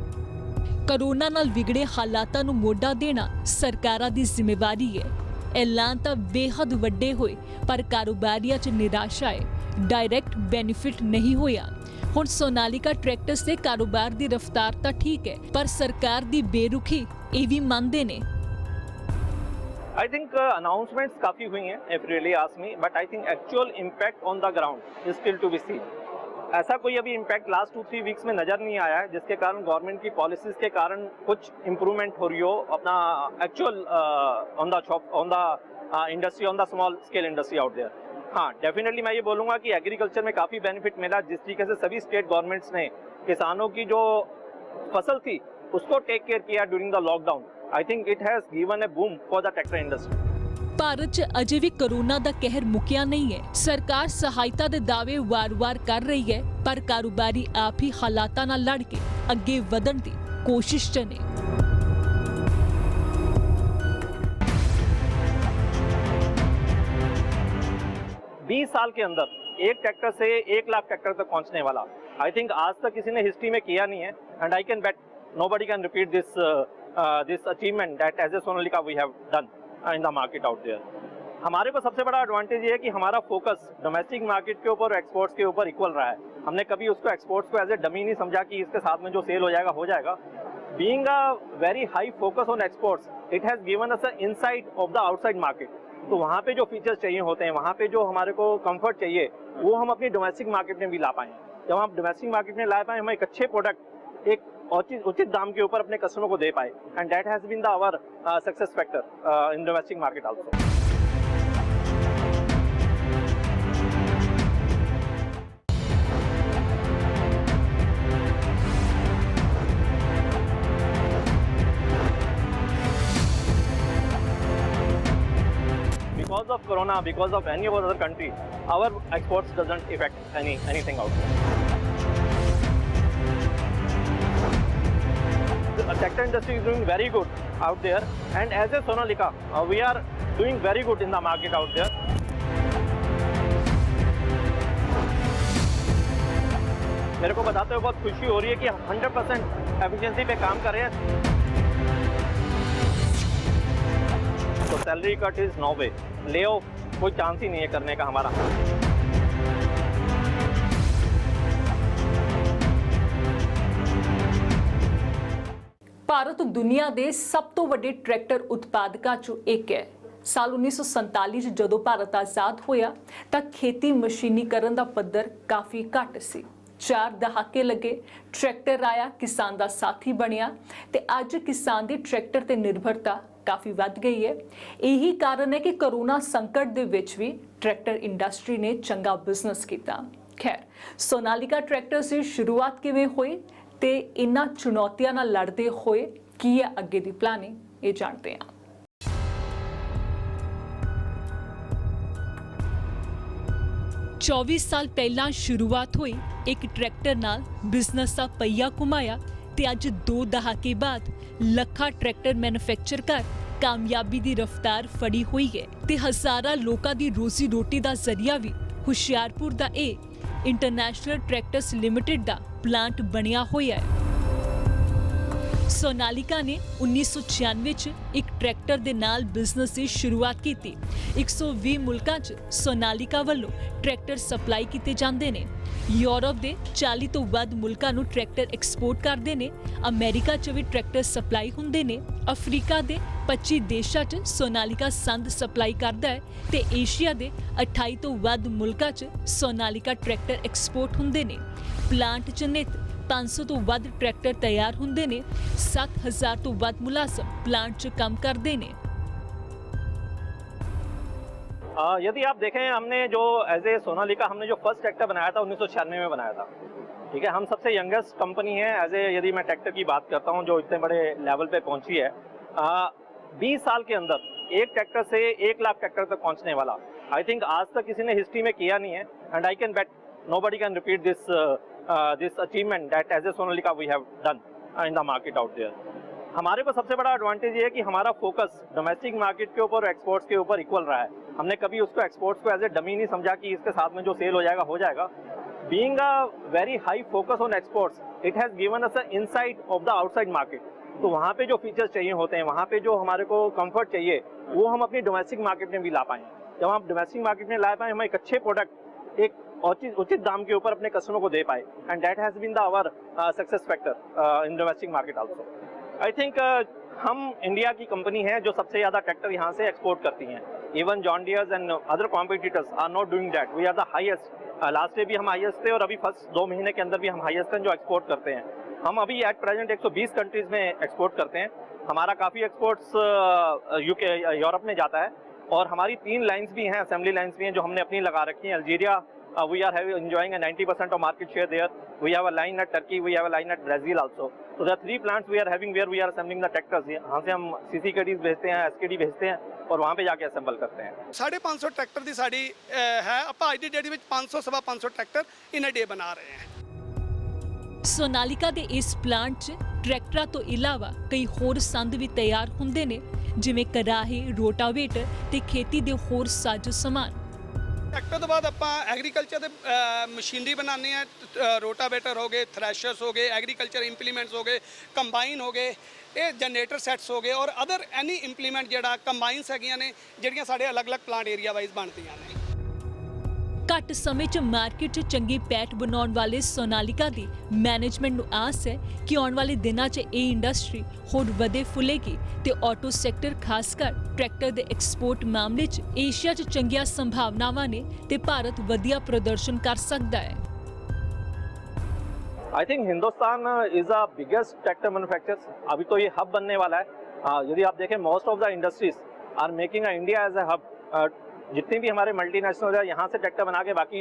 Corona ਨਾਲ ਵਿਗੜੇ ਹਾਲਾਤਾਂ ਨੂੰ ਮੋਢਾ ਦੇਣਾ ਸਰਕਾਰਾਂ ਦੀ ਜ਼ਿੰਮੇਵਾਰੀ ਹੈ। ਐਲਾਨ ਤਾਂ ਬੇਹੱਦ ਵੱਡੇ ਹੋਏ, ਪਰ ਕਾਰੋਬਾਰੀਆਂ 'ਚ ਨਿਰਾਸ਼ਾ ਹੈ, ਡਾਇਰੈਕਟ ਬੈਨੀਫਿਟ ਨਹੀਂ ਹੋਇਆ। ਹੁਣ ਸੋਨਾਲੀਕਾ ਟਰੈਕਟਰਸ ਦੇ ਕਾਰੋਬਾਰ ਦੀ ਰਫ਼ਤਾਰ ਤਾਂ ਠੀਕ ਹੈ, ਪਰ ਸਰਕਾਰ ਦੀ ਬੇਰੁਖੀ ਇਹ ਵੀ ਮੰਨਦੇ ਨੇ। I think announcements काफ़ी हुई हैं, if really ask me, but I think actual impact on the ground is still to be seen. ऐसा कोई अभी इम्पैक्ट लास्ट 2-3 वीक्स में नज़र नहीं आया है जिसके कारण गवर्नमेंट की पॉलिसीज़ के कारण कुछ इम्प्रूवमेंट हो रही हो अपना actual on the industry, on the small scale industry out there. हाँ, डेफिनेटली मैं ये बोलूँगा कि एग्रीकल्चर में काफ़ी बेनिफिट मिला, जिस तरीके से सभी स्टेट गवर्नमेंट्स ने किसानों की जो फसल थी उसको टेक केयर किया during the lockdown. I think it has given A boom for the tractor industry. Bharat 'ਚ ਅਜੇ ਵੀ ਕਰੋਨਾ ਦਾ ਕਹਿਰ ਮੁੱਕਿਆ ਨਹੀਂ ਹੈ। ਸਰਕਾਰ ਸਹਾਇਤਾ ਦੇ ਦਾਅਵੇ ਵਾਰ-ਵਾਰ ਕਰ ਰਹੀ ਹੈ, ਪਰ ਕਾਰੋਬਾਰੀ ਆਪ ਹੀ ਹਾਲਾਤਾਂ ਨਾਲ ਲੜ ਕੇ ਅੱਗੇ ਵਧਣ ਦੀ ਕੋਸ਼ਿਸ਼ 'ਚ ਨੇ। बीस साल के अंदर एक ट्रैक्टर से 1 लाख ट्रैक्टर तक पहुंचने वाला, आई थिंक आज तक किसी ने हिस्ट्री में किया नहीं है। And I can bet nobody can repeat this achievement that as a Sonalika we have done in the market out there. हमारे को सबसे बड़ा एडवांटेज ये है कि हमारा फोकस डोमेस्टिक मार्केट के ऊपर और एक्सपोर्ट्स के ऊपर इक्वल रहा है। हमने कभी उसको एक्सपोर्ट्स को एज ए डमी नहीं समझा कि इसके साथ में जो सेल हो जाएगा हो जाएगा। Being a very high focus on exports, it has given us a insight of the outside market. तो वहाँ पे जो फीचर्स चाहिए होते हैं, वहाँ पे जो हमारे को कंफर्ट चाहिए, वो हम अपनी डोमेस्टिक मार्केट में भी ला पाएँ। जब हम डोमेस्टिक मार्केट में ला पाएँ, हम एक अच्छे प्रोडक्ट एक उचित दाम के ऊपर अपने कस्टमर को दे पाए, and that has been the our success factor in domestic market also. Because of of corona, because of any other country, our exports doesn't affect anything out there. The tractor industry is doing very good out there, and as a Sonalika, we are doing very good in the market out there. मेरे को बताते हुए बहुत खुशी हो रही है कि हम 100% एफिशिएंसी पे काम कर रहे हैं। तो salary cut is no way, lay off कोई चांस ही नहीं है करने का हमारा। ਭਾਰਤ ਦੁਨੀਆ ਦੇ ਸਭ ਤੋਂ ਵੱਡੇ ਟਰੈਕਟਰ ਉਤਪਾਦਕਾਂ ਚੋਂ ਇੱਕ ਹੈ। ਸਾਲ 1947 ਚ ਜਦੋਂ ਭਾਰਤ ਆਜ਼ਾਦ ਹੋਇਆ ਤਾਂ ਖੇਤੀ ਮਸ਼ੀਨੀਕਰਨ ਦਾ ਪੱਧਰ ਕਾਫੀ ਘੱਟ ਸੀ। 4 ਦਹਾਕੇ ਲੱਗੇ, ਟਰੈਕਟਰ ਆਇਆ, ਕਿਸਾਨ ਦਾ ਸਾਥੀ ਬਣਿਆ ਤੇ ਅੱਜ ਕਿਸਾਨ ਦੀ ਟਰੈਕਟਰ ਤੇ ਨਿਰਭਰਤਾ ਕਾਫੀ ਵੱਧ ਗਈ ਹੈ। ਇਹੀ ਕਾਰਨ ਹੈ ਕਿ ਕਰੋਨਾ ਸੰਕਟ ਦੇ ਵਿੱਚ ਵੀ ਟਰੈਕਟਰ ਇੰਡਸਟਰੀ ਨੇ ਚੰਗਾ ਬਿਜ਼ਨਸ ਕੀਤਾ। ਖੈਰ, ਸੋਨਾਲੀਕਾ ਟਰੈਕਟਰਸ ਦੀ ਸ਼ੁਰੂਆਤ ਕਿਵੇਂ ਹੋਈ ਤੇ ਇਹਨਾਂ ਚੁਣੌਤੀਆਂ ਨਾਲ ਲੜਦੇ ਹੋਏ ਕੀ ਹੈ ਅੱਗੇ ਦੀ ਪਲਾਨਿੰਗ, ਇਹ ਜਾਣਦੇ ਹਾਂ। 24 ਸਾਲ ਪਹਿਲਾਂ ਸ਼ੁਰੂਆਤ ਹੋਈ ਇੱਕ ਟਰੈਕਟਰ ਨਾਲ ਬਿਜ਼ਨਸ ਦਾ ਪਹੀਆ ਘੁਮਾਇਆ ਤੇ ਅੱਜ 2 ਦਹਾਕੇ ਬਾਅਦ ਲੱਖਾਂ ਟਰੈਕਟਰ ਮੈਨੂਫੈਕਚਰ ਕਰ ਕਾਮਯਾਬੀ ਦੀ ਰਫ਼ਤਾਰ ਫੜੀ ਹੋਈ ਹੈ ਤੇ ਹਜ਼ਾਰਾਂ ਲੋਕਾਂ ਦੀ ਰੋਜ਼ੀ ਰੋਟੀ ਦਾ ਜ਼ਰੀਆ ਵੀ ਹੁਸ਼ਿਆਰਪੁਰ ਦਾ ਇਹ ਇੰਟਰਨੈਸ਼ਨਲ ਟਰੈਕਟਰਸ ਲਿਮਟਿਡ ਦਾ ਪਲਾਂਟ ਬਣਿਆ ਹੋਇਆ ਹੈ। सोनालिका ने 1996 ਚ ਇੱਕ ਟਰੈਕਟਰ ਦੇ ਨਾਲ ਬਿਜ਼ਨਸ ਦੀ ਸ਼ੁਰੂਆਤ ਕੀਤੀ। 120 ਮੁਲਕਾਂ 'ਚ ਸੋਨਾਲਿਕਾ ਵੱਲੋਂ ਟਰੈਕਟਰ ਸਪਲਾਈ ਕੀਤੇ ਜਾਂਦੇ ਨੇ। ਯੂਰਪ ਦੇ 40 ਤੋਂ ਵੱਧ ਮੁਲਕਾਂ ਨੂੰ ਟਰੈਕਟਰ ਐਕਸਪੋਰਟ ਕਰਦੇ ਨੇ। ਅਮਰੀਕਾ 'ਚ ਵੀ ਟਰੈਕਟਰ ਸਪਲਾਈ ਹੁੰਦੇ ਨੇ। ਅਫਰੀਕਾ ਦੇ 25 ਦੇਸ਼ਾਂ 'ਚ ਸੋਨਾਲਿਕਾ ਸੰਦ ਸਪਲਾਈ ਕਰਦਾ ਹੈ ਤੇ ਏਸ਼ੀਆ ਦੇ 28 ਤੋਂ ਵੱਧ ਮੁਲਕਾਂ 'ਚ ਸੋਨਾਲਿਕਾ ਟਰੈਕਟਰ ਐਕਸਪੋਰਟ ਹੁੰਦੇ ਨੇ। ਪਲਾਂਟ 'ਚ ਨਿਤ 500 ਤੋਂ ਵੱਧ ਟਰੈਕਟਰ ਤਿਆਰ ਹੁੰਦੇ ਨੇ। 7000 ਤੋਂ ਵੱਧ ਮੁਲਾਜ਼ਮ ਪਲਾंट 'ਚ ਕੰਮ ਕਰਦੇ ਨੇ। यदि आप देखें, हमने जो एज ए सोनालिका हमने जो फर्स्ट ट्रैक्टर बनाया था 1996 में बनाया था। ठीक है, हम सबसे यंगेस्ट कंपनी है एज ए, यदि मैं ट्रैक्टर की बात करता हूं जो इतने बड़े लेवल पे पहुंची है। 20 साल के अंदर एक ट्रैक्टर से 1 लाख ट्रैक्टर तक पहुंचने वाला आई थिंक आज तक किसी ने हिस्ट्री में किया नहीं है। And I can bet nobody can repeat this achievement that as a Sonalika we have done in the market out there. हमारे को सबसे बड़ा एडवांटेज ये है कि हमारा फोकस डोमेस्टिक मार्केट के ऊपर और एक्सपोर्ट्स के ऊपर इक्वल रहा है। हमने कभी उसको एक्सपोर्ट्स को एज ए डमी नहीं समझा कि इसके साथ में जो सेल हो जाएगा। Being a very high focus on exports, it has given us a insight of the outside market. तो वहाँ पे जो फीचर्स चाहिए होते हैं, वहाँ पे जो हमारे को कंफर्ट चाहिए, वो हम अपनी डोमेस्टिक मार्केट में भी ला पाएँ। जब हम डोमेस्टिक मार्केट में ला पाएँ, हम एक अच्छे प्रोडक्ट एक उचित दाम के ऊपर अपने कस्टमर को दे पाए। And that has been the our success factor in domestic market also. I think हम इंडिया की कंपनी है जो सबसे ज़्यादा ट्रैक्टर यहाँ से एक्सपोर्ट करती हैं। Even John Deeres and other competitors are not doing that. We are the highest. Last day भी हम हाईएस्ट थे और अभी फर्स्ट 2 महीने के अंदर भी हम हाईएस्ट हैं जो एक्सपोर्ट करते हैं। हम अभी एट प्रेजेंट 120 कंट्रीज़ में एक्सपोर्ट करते हैं। हमारा काफ़ी एक्सपोर्ट्स यूके यूरोप में जाता है और हमारी 3 लाइन्स भी हैं, असेंबली लाइन्स भी हैं जो हमने अपनी लगा रखी हैं। Algeria we are enjoying a 90% of market share there. We have a line at Turkey, we have a line at Brazil also. So there are 3 plants we are having where we are assembling the tractors. यहाँ से हम CCKDs भेजते हैं, SKD भेजते हैं और वहाँ पे जाके असेंबल करते हैं। 550 ट्रैक्टर ਦੀ ਸਾਡੀ ਹੈ। ਆਪਾਂ ਅੱਜ ਦੀ ਡੇਟ ਵਿੱਚ 500 ਸਵਾ 500 ਟਰੈਕਟਰ ਇਨ ਅ ਡੇ ਬਣਾ ਰਹੇ ਹਾਂ। ਸੋਨਾਲਿਕਾ ਦੇ ਇਸ ਪਲਾਂਟ 'ਚ ਟਰੈਕਟਰਾਂ ਤੋਂ ਇਲਾਵਾ ਕਈ ਹੋਰ ਸੰਦ ਵੀ ਤਿਆਰ ਹੁੰਦੇ ਨੇ, ਜਿਵੇਂ ਕਰਾਹੇ, ਰੋਟਾਵੇਟਰ ਤੇ ਖੇਤੀ ਦੇ ਹੋਰ ਸਾਜ਼ੋ ਸਮਾਨ। ਟਰੈਕਟਰ ਤੋਂ ਬਾਅਦ ਆਪਾਂ ਐਗਰੀਕਲਚਰ ਦੇ ਮਸ਼ੀਨਰੀ ਬਣਾਉਂਦੇ ਆ। ਰੋਟਾਵੇਟਰ ਹੋ ਗਏ, ਥ੍ਰੈਸ਼ਰਸ ਹੋ ਗਏ, ਐਗਰੀਕਲਚਰ ਇੰਪਲੀਮੈਂਟਸ ਹੋ ਗਏ, ਕੰਬਾਈਨ ਹੋ ਗਏ, ਇਹ ਜਨਰੇਟਰ ਸੈਟਸ ਹੋ ਗਏ ਔਰ ਅਦਰ ਐਨੀ ਇੰਪਲੀਮੈਂਟ ਜਿਹੜਾ ਕੰਬਾਈਨਸ ਹੈਗੀਆਂ ਨੇ ਜਿਹੜੀਆਂ ਸਾਡੇ ਅਲੱਗ-ਅਲੱਗ ਪਲਾਂਟ ਏਰੀਆ ਵਾਈਜ਼ ਬਣਦੀਆਂ ਨੇ। ਘੱਟ ਸਮੇਂ 'ਚ ਮਾਰਕੀਟ 'ਚ ਚੰਗੀ ਪੈਠ ਬਣਾਉਣ ਵਾਲੇ ਸੋਨਾਲਿਕਾ ਦੀ ਮੈਨੇਜਮੈਂਟ ਨੂੰ ਆਸ ਹੈ ਕਿ ਆਉਣ ਵਾਲੇ ਦਿਨਾਂ 'ਚ ਇਹ ਇੰਡਸਟਰੀ ਹੋਰ ਵਧੇ ਫੁੱਲੇਗੀ ਤੇ ਆਟੋ ਸੈਕਟਰ ਖਾਸ ਕਰ ਟਰੈਕਟਰ ਦੇ ਐਕਸਪੋਰਟ ਮਾਮਲੇ 'ਚ ਏਸ਼ੀਆ 'ਚ ਚੰਗੀਆਂ ਸੰਭਾਵਨਾਵਾਂ ਨੇ ਤੇ ਭਾਰਤ ਵਧੀਆ ਪ੍ਰਦਰਸ਼ਨ ਕਰ ਸਕਦਾ ਹੈ। I think Hindustan is the biggest tractor manufacturers. अभी तो ये हब बनने वाला है। यदि आप देखें, most of the industries are making India as a hub. जितनी भी हमारे मल्टीनेशनल है यहाँ से ट्रैक्टर बना के बाकी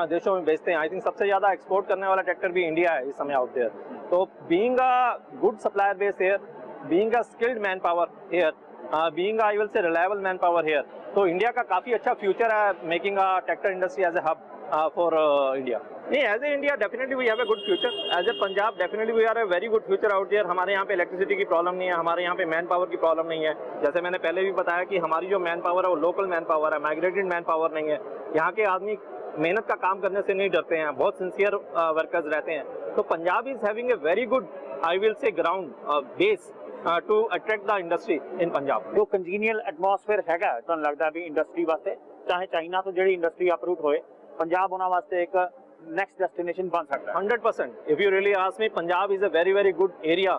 देशों में बेचते हैं। आई थिंक सबसे ज़्यादा एक्सपोर्ट करने वाला ट्रैक्टर भी इंडिया है इस समय आउट देयर। तो being a good supplier base here, being a skilled manpower here, being I will say reliable manpower here, तो इंडिया का काफ़ी अच्छा फ्यूचर है making a tractor industry as a hub for India. नहीं, as a India definitely we have a good future, as a Punjab definitely we are a very good future out there. हमारे यहाँ पे electricity की problem नहीं है, हमारे यहाँ पे मैन पावर की प्रॉब्लम नहीं है। जैसे मैंने पहले भी बताया कि हमारी जो मैन पावर है वो लोकल मैन पावर है, माइग्रेटेड मैन पावर नहीं है। यहाँ के आदमी मेहनत का काम करने से नहीं डरते हैं, बहुत सिंसियर वर्कर्स रहते हैं। तो Punjab is having a very good I will say ground base to attract the industry in Punjab. जो कंजीनियल एटमॉस्फेयर हैगा ਤੁਹਾਨੂੰ ਲੱਗਦਾ ਵੀ ਇੰਡਸਟਰੀ ਵਾਸਤੇ, ਚਾਹੇ ਚਾਈਨਾ ਤੋਂ ਜਿਹੜੀ ਇੰਡਸਟਰੀ ਅਪਰੂਟ ਹੋਏ, ਪੰਜਾਬ ਉਹਨਾਂ ਵਾਸਤੇ ਇੱਕ next destination बन सकता है? 100%. If you really ask me, Punjab is a very, very good area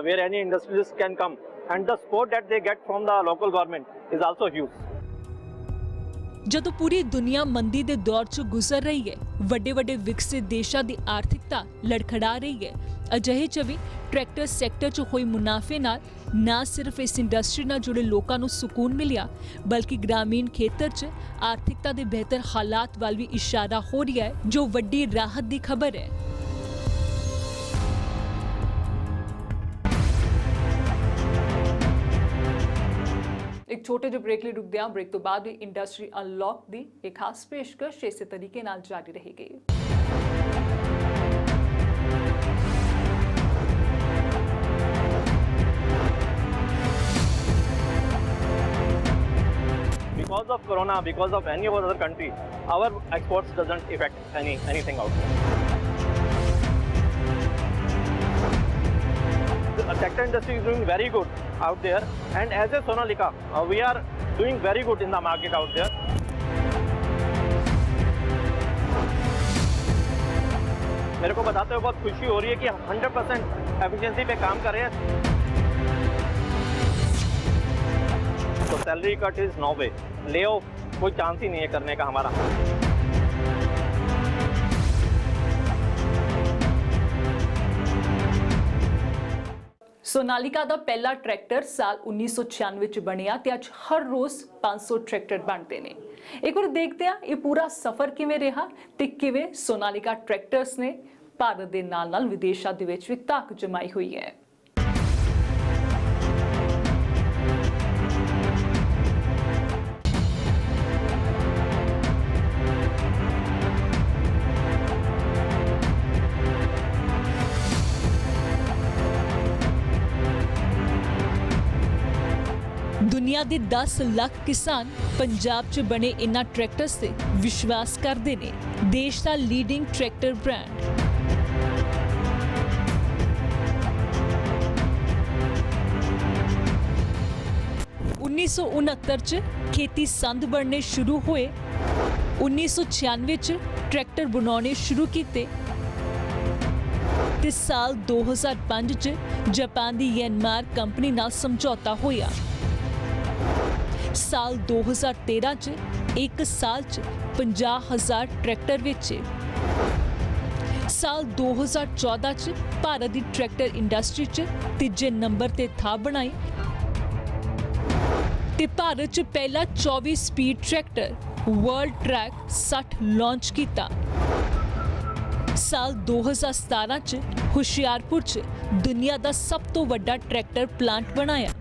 where any industrialist can come, and the support that they get from the local government is also huge. ਜਦੋਂ ਪੂਰੀ ਦੁਨੀਆ ਮੰਦੀ ਦੇ ਦੌਰ 'ਚ ਗੁਜ਼ਰ ਰਹੀ ਹੈ, ਵੱਡੇ ਵਿਕਸਿਤ ਦੇਸ਼ਾਂ ਦੀ ਆਰਥਿਕਤਾ ਲੜਖੜਾ ਰਹੀ ਹੈ, ਅਜਿਹੇ 'ਚ ਵੀ ਟਰੈਕਟਰ ਸੈਕਟਰ 'ਚ ਹੋਈ ਮੁਨਾਫੇ ਨਾਲ ਨਾ ਸਿਰਫ ਇਸ ਇੰਡਸਟਰੀ ਨਾਲ ਜੁੜੇ ਲੋਕਾਂ ਨੂੰ ਸਕੂਨ ਮਿਲਿਆ, ਬਲਕਿ ਗ੍ਰਾਮੀਣ ਖੇਤਰ 'ਚ ਆਰਥਿਕਤਾ ਦੇ ਬਿਹਤਰ ਹਾਲਾਤ ਵੱਲ ਵੀ ਇਸ਼ਾਰਾ ਹੋ ਰਿਹਾ ਹੈ, ਜੋ ਵੱਡੀ ਰਾਹਤ ਦੀ ਖਬਰ ਹੈ। ਇੱਕ ਛੋਟੇ ਜਿਹੇ ਬ੍ਰੇਕ ਲਈ ਰੁਕਦੇ ਹਾਂ। ਬ੍ਰੇਕ ਤੋਂ ਬਾਅਦ ਵੀ ਇੰਡਸਟਰੀ ਅਨਲੌਕ ਦੀ ਇੱਕ ਖਾਸ ਪੇਸ਼ਕਸ਼ ਇਸੇ ਤਰੀਕੇ ਨਾਲ ਜਾਰੀ ਰਹੇਗੀ। Because of corona, because of any other country, our exports doesn't affect anything out there. The tractor industry is doing very good out there, and as a Sonalika, we are doing very good in the market out there. मेरे को बताते हुए बहुत खुशी हो रही है कि 100% एफिशिएंसी पे काम कर रहे हैं। तो salary cut is no way, lay off कोई चांस ही नहीं है करने का हमारा। सोनालिका ਦਾ ਪਹਿਲਾ ਟਰੈਕਟਰ ਸਾਲ 1996 ਚ ਬਣਿਆ ਤੇ ਅੱਜ ਹਰ ਰੋਜ਼ 500 ਟਰੈਕਟਰ ਬਣਦੇ ਨੇ। ਇੱਕ ਵਾਰ ਦੇਖਦੇ ਆ ਇਹ ਪੂਰਾ ਸਫ਼ਰ ਕਿਵੇਂ ਰਿਹਾ ਤੇ ਕਿਵੇਂ ਸੋਨਾਲਿਕਾ ਟਰੈਕਟਰਸ ਨੇ ਭਾਰਤ ਦੇ ਨਾਲ-ਨਾਲ ਵਿਦੇਸ਼ਾਂ ਦੇ ਵਿੱਚ ਵੀ ਤਾਕ ਜਮਾਈ ਹੋਈ ਹੈ। दुनिया के 10 लाख किसान पंजाब च बने इन्हां ट्रैक्टर्स से विश्वास करते ने। देश का लीडिंग ट्रैक्टर ब्रांड उन्नीस सौ 69 च खेती संद बनने शुरू हुए, 1996 च ट्रैक्टर बनाने शुरू किए ते साल 2005 च जापान की यनमार कंपनी नाल समझौता होया। साल 2013 च एक साल च 50,000 ट्रैक्टर बेचे। साल 2014 च भारत की ट्रैक्टर इंडस्ट्री च तीजे नंबर ते था बनाई ते भारत च पहला 24 speed tractor world track 60 launch किया। साल 2017 च हुशियारपुर च दुनिया का सब तो वड्डा ट्रैक्टर प्लांट बनाया,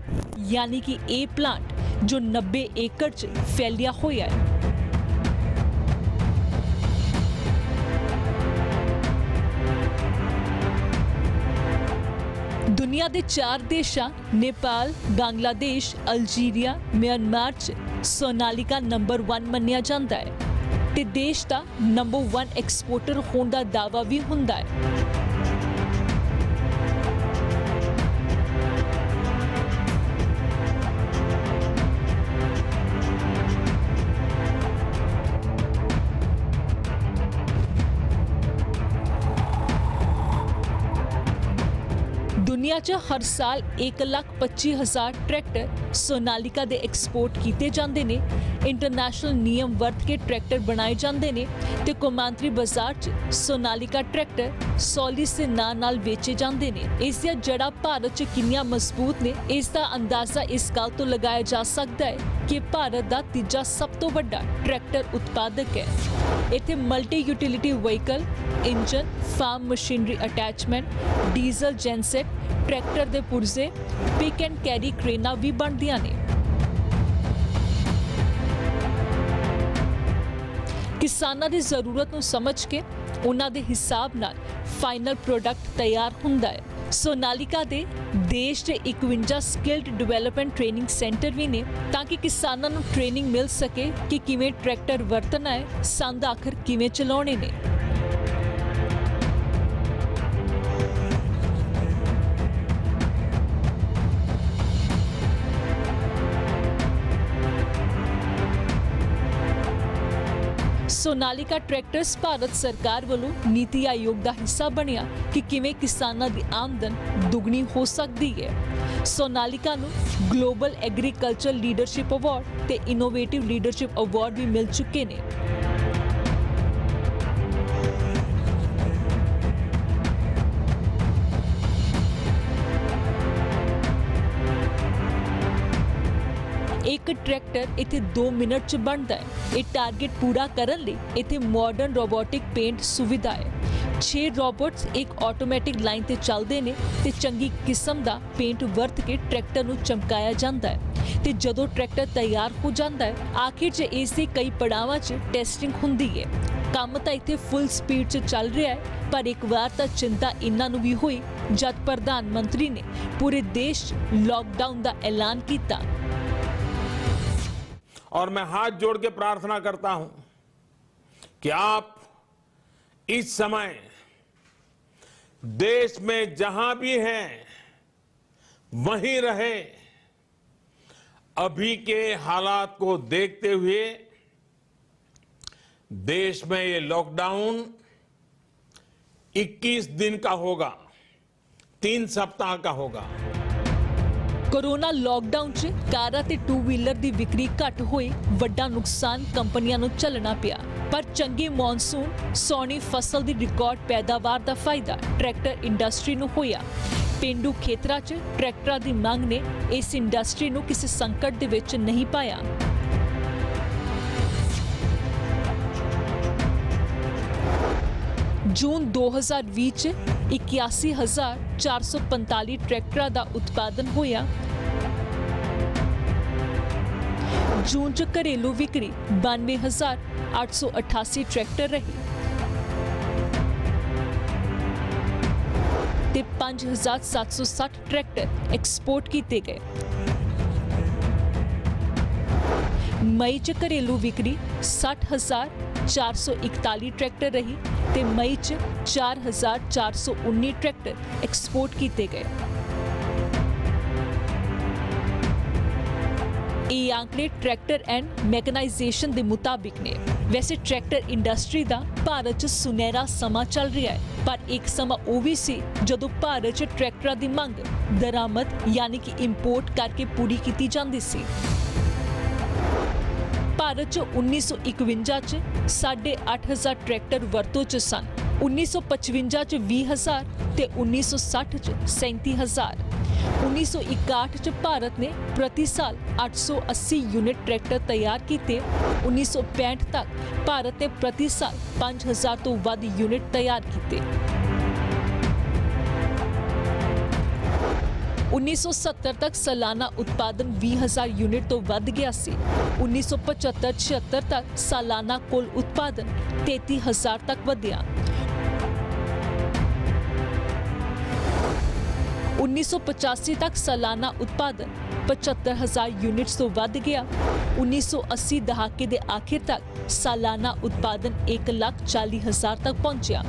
यानी कि ये प्लांट जो 90 एकड़ च फैलिया होया है। दुनिया के 4 देशों नेपाल, बांग्लादेश, अल्जीरिया, म्यांमार च सोनालिका नंबर 1 मन्निया जाता है ते देश का नंबर 1 एक्सपोर्टर होने का दावा भी हुंदा है। दुनिया च हर साल 1,25,000 ट्रैक्टर सोनालिका दे एक्सपोर्ट किए जाते हैं। इंटरनेशनल नियम वर्त के ट्रैक्टर बनाए जाते हैं ते कौमांतरी बाजार च सोनालिका ट्रैक्टर सौली से नाल बेचे जाते हैं। इसका जड़ा भारत च कितनियां मजबूत ने, इसका अंदाजा इस गल तो लगाया जा सकता है कि भारत का तीजा सब तो बड़ा ट्रैक्टर उत्पादक है। इत्थे multi utility vehicle, engine, farm machinery attachment, diesel genset, tractor ਦੇ ਪੁਰਜ਼ੇ ਪਿਕ ਐਂਡ ਕੈਰੀ ਕ੍ਰੇਨਾਂ ਵੀ ਬਣਦੀਆਂ ਨੇ। ਕਿਸਾਨਾਂ ਦੀ ਜ਼ਰੂਰਤ ਨੂੰ ਸਮਝ ਕੇ ਉਹਨਾਂ ਦੇ ਹਿਸਾਬ ਨਾਲ ਫਾਈਨਲ ਪ੍ਰੋਡਕਟ ਤਿਆਰ ਹੁੰਦਾ ਹੈ। ਸੋਨਾਲੀਕਾ ਦੇ ਦੇਸ਼ ਦੇ 51 ਸਕਿਲਡ ਡਿਵੈਲਪਮੈਂਟ ਟ੍ਰੇਨਿੰਗ ਸੈਂਟਰ ਵੀ ਨੇ ਤਾਂ ਕਿ ਕਿਸਾਨਾਂ ਨੂੰ ਟ੍ਰੇਨਿੰਗ ਮਿਲ ਸਕੇ ਕਿ ਕਿਵੇਂ ਟਰੈਕਟਰ ਵਰਤਣਾ ਹੈ, ਸੰਦ ਆਖਰ ਕਿਵੇਂ ਚਲਾਉਣੇ ਨੇ। ਸੋਨਾਲੀਕਾ ਟਰੈਕਟਰਸ ਭਾਰਤ ਸਰਕਾਰ ਵੱਲੋਂ ਨੀਤੀ ਆਯੋਗ ਦਾ ਹਿੱਸਾ ਬਣਿਆ ਕਿ ਕਿਵੇਂ ਕਿਸਾਨਾਂ ਦੀ ਆਮਦਨ ਦੁੱਗਣੀ ਹੋ ਸਕਦੀ ਹੈ। ਸੋਨਾਲੀਕਾ ਨੂੰ ਗਲੋਬਲ ਐਗਰੀਕਲਚਰ ਲੀਡਰਸ਼ਿਪ ਅਵਾਰਡ ਤੇ ਇਨੋਵੇਟਿਵ ਲੀਡਰਸ਼ਿਪ ਅਵਾਰਡ ਵੀ ਮਿਲ ਚੁੱਕੇ ਨੇ। ਇੱਕ ਟਰੈਕਟਰ ਇੱਥੇ 2 ਮਿੰਟ 'ਚ ਬਣਦਾ ਹੈ। ਇਹ ਟਾਰਗੇਟ ਪੂਰਾ ਕਰਨ ਲਈ ਇੱਥੇ ਮਾਡਰਨ ਰੋਬੋਟਿਕ ਪੇਂਟ ਸੁਵਿਧਾ ਹੈ। 6 ਰੋਬੋਟਸ ਇੱਕ ਆਟੋਮੈਟਿਕ ਲਾਈਨ ਤੇ ਚੱਲਦੇ ਨੇ ਤੇ ਚੰਗੀ ਕਿਸਮ ਦਾ ਪੇਂਟ ਵਰਤ ਕੇ ਟਰੈਕਟਰ ਨੂੰ ਚਮਕਾਇਆ ਜਾਂਦਾ ਹੈ ਤੇ ਜਦੋਂ ਟਰੈਕਟਰ ਤਿਆਰ ਹੋ ਜਾਂਦਾ ਹੈ ਆਖਿਰ 'ਚ ਇਸ ਦੇ ਕਈ ਪੜਾਵਾਂ 'ਚ ਟੈਸਟਿੰਗ ਹੁੰਦੀ ਹੈ। ਕੰਮ ਤਾਂ ਇੱਥੇ ਫੁੱਲ ਸਪੀਡ 'ਚ ਚੱਲ ਰਿਹਾ ਹੈ ਪਰ ਇੱਕ ਵਾਰ ਤਾਂ ਚਿੰਤਾ ਇਹਨਾਂ ਨੂੰ ਵੀ ਹੋਈ ਜਦ ਪ੍ਰਧਾਨ ਮੰਤਰੀ ਨੇ ਪੂਰੇ ਦੇਸ਼ 'ਚ ਲੌਕਡਾਊਨ ਦਾ ਐਲਾਨ ਕੀਤਾ। और मैं हाथ जोड़ के प्रार्थना करता हूं कि आप इस समय देश में जहां भी हैं वहीं रहे। अभी के हालात को देखते हुए देश में ये लॉकडाउन 21 दिन का होगा, 3 सप्ताह का होगा। ਕੋਰੋਨਾ ਲਾਕਡਾਊਨ 'ਚ ਕਾਰਾਂ ਤੇ 2 ਵੀਲਰ ਦੀ ਵਿਕਰੀ ਘੱਟ ਹੋਈ, ਵੱਡਾ ਨੁਕਸਾਨ ਕੰਪਨੀਆਂ ਨੂੰ ਝੱਲਣਾ ਪਿਆ। ਪਰ ਚੰਗੇ ਮੌਨਸੂਨ, ਸੋਹਣੀ ਫਸਲ ਦੀ ਰਿਕਾਰਡ ਪੈਦਾਵਾਰ ਦਾ ਫਾਇਦਾ ਟਰੈਕਟਰ ਇੰਡਸਟਰੀ ਨੂੰ ਹੋਇਆ। ਪੇਂਡੂ ਖੇਤਰਾਂ 'ਚ ਟਰੈਕਟਰਾਂ ਦੀ ਮੰਗ ਨੇ ਇਸ ਇੰਡਸਟਰੀ ਨੂੰ ਕਿਸੇ ਸੰਕਟ ਦੇ ਵਿੱਚ ਨਹੀਂ ਪਾਇਆ। ਜੂਨ 2020 'ਚ 81,445 ਟਰੈਕਟਰਾਂ ਦਾ ਉਤਪਾਦਨ ਹੋਇਆ। ਜੂਨ 'ਚ ਘਰੇਲੂ ਵਿਕਰੀ 92,888 ਟਰੈਕਟਰ ਰਹੀ ਤੇ 5,760 ਟਰੈਕਟਰ ਐਕਸਪੋਰਟ ਕੀਤੇ ਗਏ। ਮਈ 'ਚ ਘਰੇਲੂ ਵਿਕਰੀ 60,441 ਟਰੈਕਟਰ ਰਹੀ ਤੇ ਮਈ 'ਚ 4,419 ਟਰੈਕਟਰ ਐਕਸਪੋਰਟ ਕੀਤੇ ਗਏ। ਇਹ ਆંકੜੇ ਟਰੈਕਟਰ ਐਂਡ ਮੈਕਨਾਈਜੇਸ਼ਨ ਦੇ ਮੁਤਾਬਿਕ ਨੇ। ਵੈਸੇ ਟਰੈਕਟਰ ਇੰਡਸਟਰੀ ਦਾ ਭਾਰਤ 'ਚ ਸੁਨਹਿਰਾ ਸਮਾਂ ਚੱਲ ਰਿਹਾ ਹੈ ਪਰ ਇੱਕ ਸਮਾਂ ਉਹ ਵੀ ਸੀ ਜਦੋਂ ਭਾਰਤ 'ਚ ਟਰੈਕਟਰਾਂ ਦੀ ਮੰਗ ਦਰਾਮਦ ਯਾਨੀ ਕਿ ਇੰਪੋਰਟ ਕਰਕੇ ਪੂਰੀ ਕੀਤੀ ਜਾਂਦੀ ਸੀ। ਭਾਰਤ 'ਚ 1951 'ਚ 8,500 ਟਰੈਕਟਰ ਵਰਤੋਂ 'ਚ ਸਨ, 1955 'ਚ 20,000 ਤੇ 1960 'ਚ 37,000। 1961 'ਚ ਭਾਰਤ ਨੇ ਪ੍ਰਤੀ ਸਾਲ 880 ਯੂਨਿਟ ਟਰੈਕਟਰ ਤਿਆਰ ਕੀਤੇ। 1965 ਤੱਕ ਭਾਰਤ ਨੇ ਪ੍ਰਤੀ ਸਾਲ 5,000 ਤੋਂ ਵੱਧ ਯੂਨਿਟ ਤਿਆਰ ਕੀਤੇ। 1970 ਤੱਕ ਸਾਲਾਨਾ ਉਤਪਾਦਨ 20,000 ਯੂਨਿਟ ਤੋਂ ਵੱਧ ਗਿਆ ਸੀ। 1975-76 ਤੱਕ ਸਾਲਾਨਾ ਕੁੱਲ ਉਤਪਾਦਨ 33,000 ਤੱਕ ਵਧਿਆ। 1985 ਤੱਕ ਸਾਲਾਨਾ ਉਤਪਾਦਨ 75,000 ਯੂਨਿਟਸ ਤੋਂ ਵੱਧ ਗਿਆ। 1980 ਦਹਾਕੇ ਦੇ ਆਖਿਰ ਤੱਕ ਸਾਲਾਨਾ ਉਤਪਾਦਨ 1,40,000 ਤੱਕ ਪਹੁੰਚਿਆ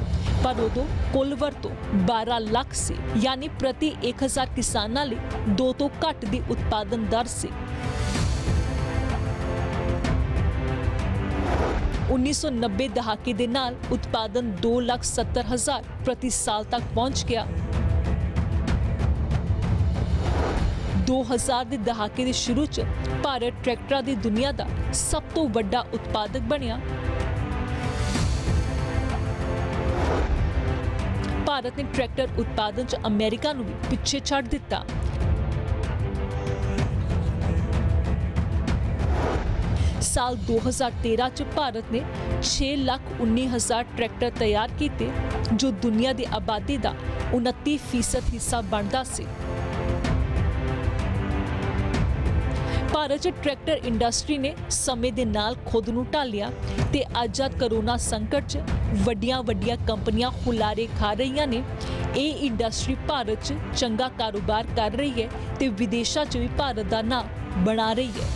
ਪਰ ਉਦੋਂ ਕੁੱਲ ਵਰਤੋਂ 12 ਲੱਖ ਸੀ ਯਾਨੀ ਪ੍ਰਤੀ 1,000 ਕਿਸਾਨਾਂ ਲਈ 2 ਤੋਂ ਘੱਟ ਦੀ ਉਤਪਾਦਨ ਦਰ ਸੀ। 1990 ਦਹਾਕੇ ਦੇ ਨਾਲ ਉਤਪਾਦਨ 2,70,000 ਪ੍ਰਤੀ ਸਾਲ ਤੱਕ ਪਹੁੰਚ ਗਿਆ। 2000 ਦੇ ਦਹਾਕੇ ਦੇ ਸ਼ੁਰੂ 'ਚ ਭਾਰਤ ਟਰੈਕਟਰਾਂ ਦੀ ਦੁਨੀਆ ਦਾ ਸਭ ਤੋਂ ਵੱਡਾ ਉਤਪਾਦਕ ਬਣਿਆ। ਭਾਰਤ ਨੇ ਟਰੈਕਟਰ ਉਤਪਾਦਨ 'ਚ ਅਮਰੀਕਾ ਨੂੰ ਵੀ ਪਿੱਛੇ ਛੱਡ ਦਿੱਤਾ। ਸਾਲ 2013 ਚ ਭਾਰਤ ਨੇ 6,19,000 ਟਰੈਕਟਰ ਤਿਆਰ ਕੀਤੇ, ਜੋ ਦੁਨੀਆ ਦੀ ਆਬਾਦੀ ਦਾ 29% ਹਿੱਸਾ ਬਣਦਾ ਸੀ। ਭਾਰਤ 'ਚ ਟਰੈਕਟਰ ਇੰਡਸਟਰੀ ਨੇ ਸਮੇਂ ਦੇ ਨਾਲ ਖੁਦ ਨੂੰ ਢਾਲਿਆ ਤੇ ਅੱਜ ਜਦ ਕਰੋਨਾ ਸੰਕਟ 'ਚ ਵੱਡੀਆਂ ਕੰਪਨੀਆਂ ਹੁਲਾਰੇ ਖਾ ਰਹੀਆਂ ਨੇ, ਇਹ ਇੰਡਸਟਰੀ ਭਾਰਤ 'ਚ ਚੰਗਾ ਕਾਰੋਬਾਰ ਕਰ ਰਹੀ ਹੈ ਤੇ ਵਿਦੇਸ਼ਾਂ 'ਚ ਵੀ ਭਾਰਤ ਦਾ ਨਾਂ ਬਣਾ ਰਹੀ ਹੈ।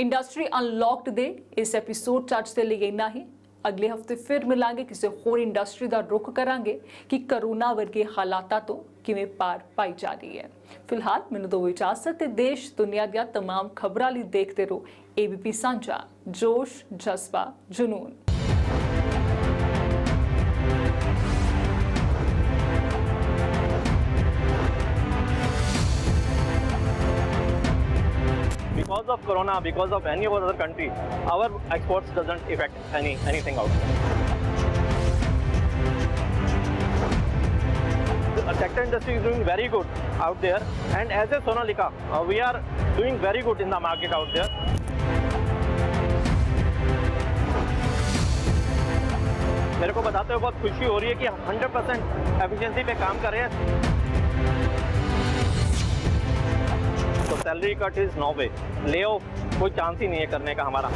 ਇੰਡਸਟਰੀ ਅਨਲੌਕਡ ਦੇ ਇਸ ਐਪੀਸੋਡ 'ਚ ਅੱਜ ਦੇ ਲਈ ਇੰਨਾ ਹੀ। ਅਗਲੇ ਹਫਤੇ ਫਿਰ ਮਿਲਾਂਗੇ, ਕਿਸੇ ਹੋਰ ਇੰਡਸਟਰੀ ਦਾ ਰੁਖ ਕਰਾਂਗੇ ਕਿ ਕਰੋਨਾ ਵਰਗੇ ਹਾਲਾਤਾਂ ਤੋਂ ਕਿਵੇਂ ਪਾਰ ਪਾਈ ਜਾ ਰਹੀ ਹੈ। ਫਿਲਹਾਲ ਮੈਨੂੰ ਦਿਓ ਇਜਾਜ਼ਤ ਤੇ ਦੇਸ਼ ਦੁਨੀਆ ਦੀਆਂ तमाम ਖਬਰਾਂ ਲਈ ਦੇਖਦੇ ਰਹੋ ABP ਸਾਂਝਾ, ਜੋਸ਼ ਜਜ਼ਬਾ ਜਨੂਨ। Because of corona, because of any other country, our exports doesn't affect anything out there. The tractor industry is doing very good out there, and as a Sonalika, we are doing very good in the market out there. मेरे को बताते हुए बहुत खुशी हो रही है कि हम 100% एफिशिएंसी पे काम कर रहे हैं। तो salary cut is no way, lay off कोई चांस ही नहीं है करने का हमारा।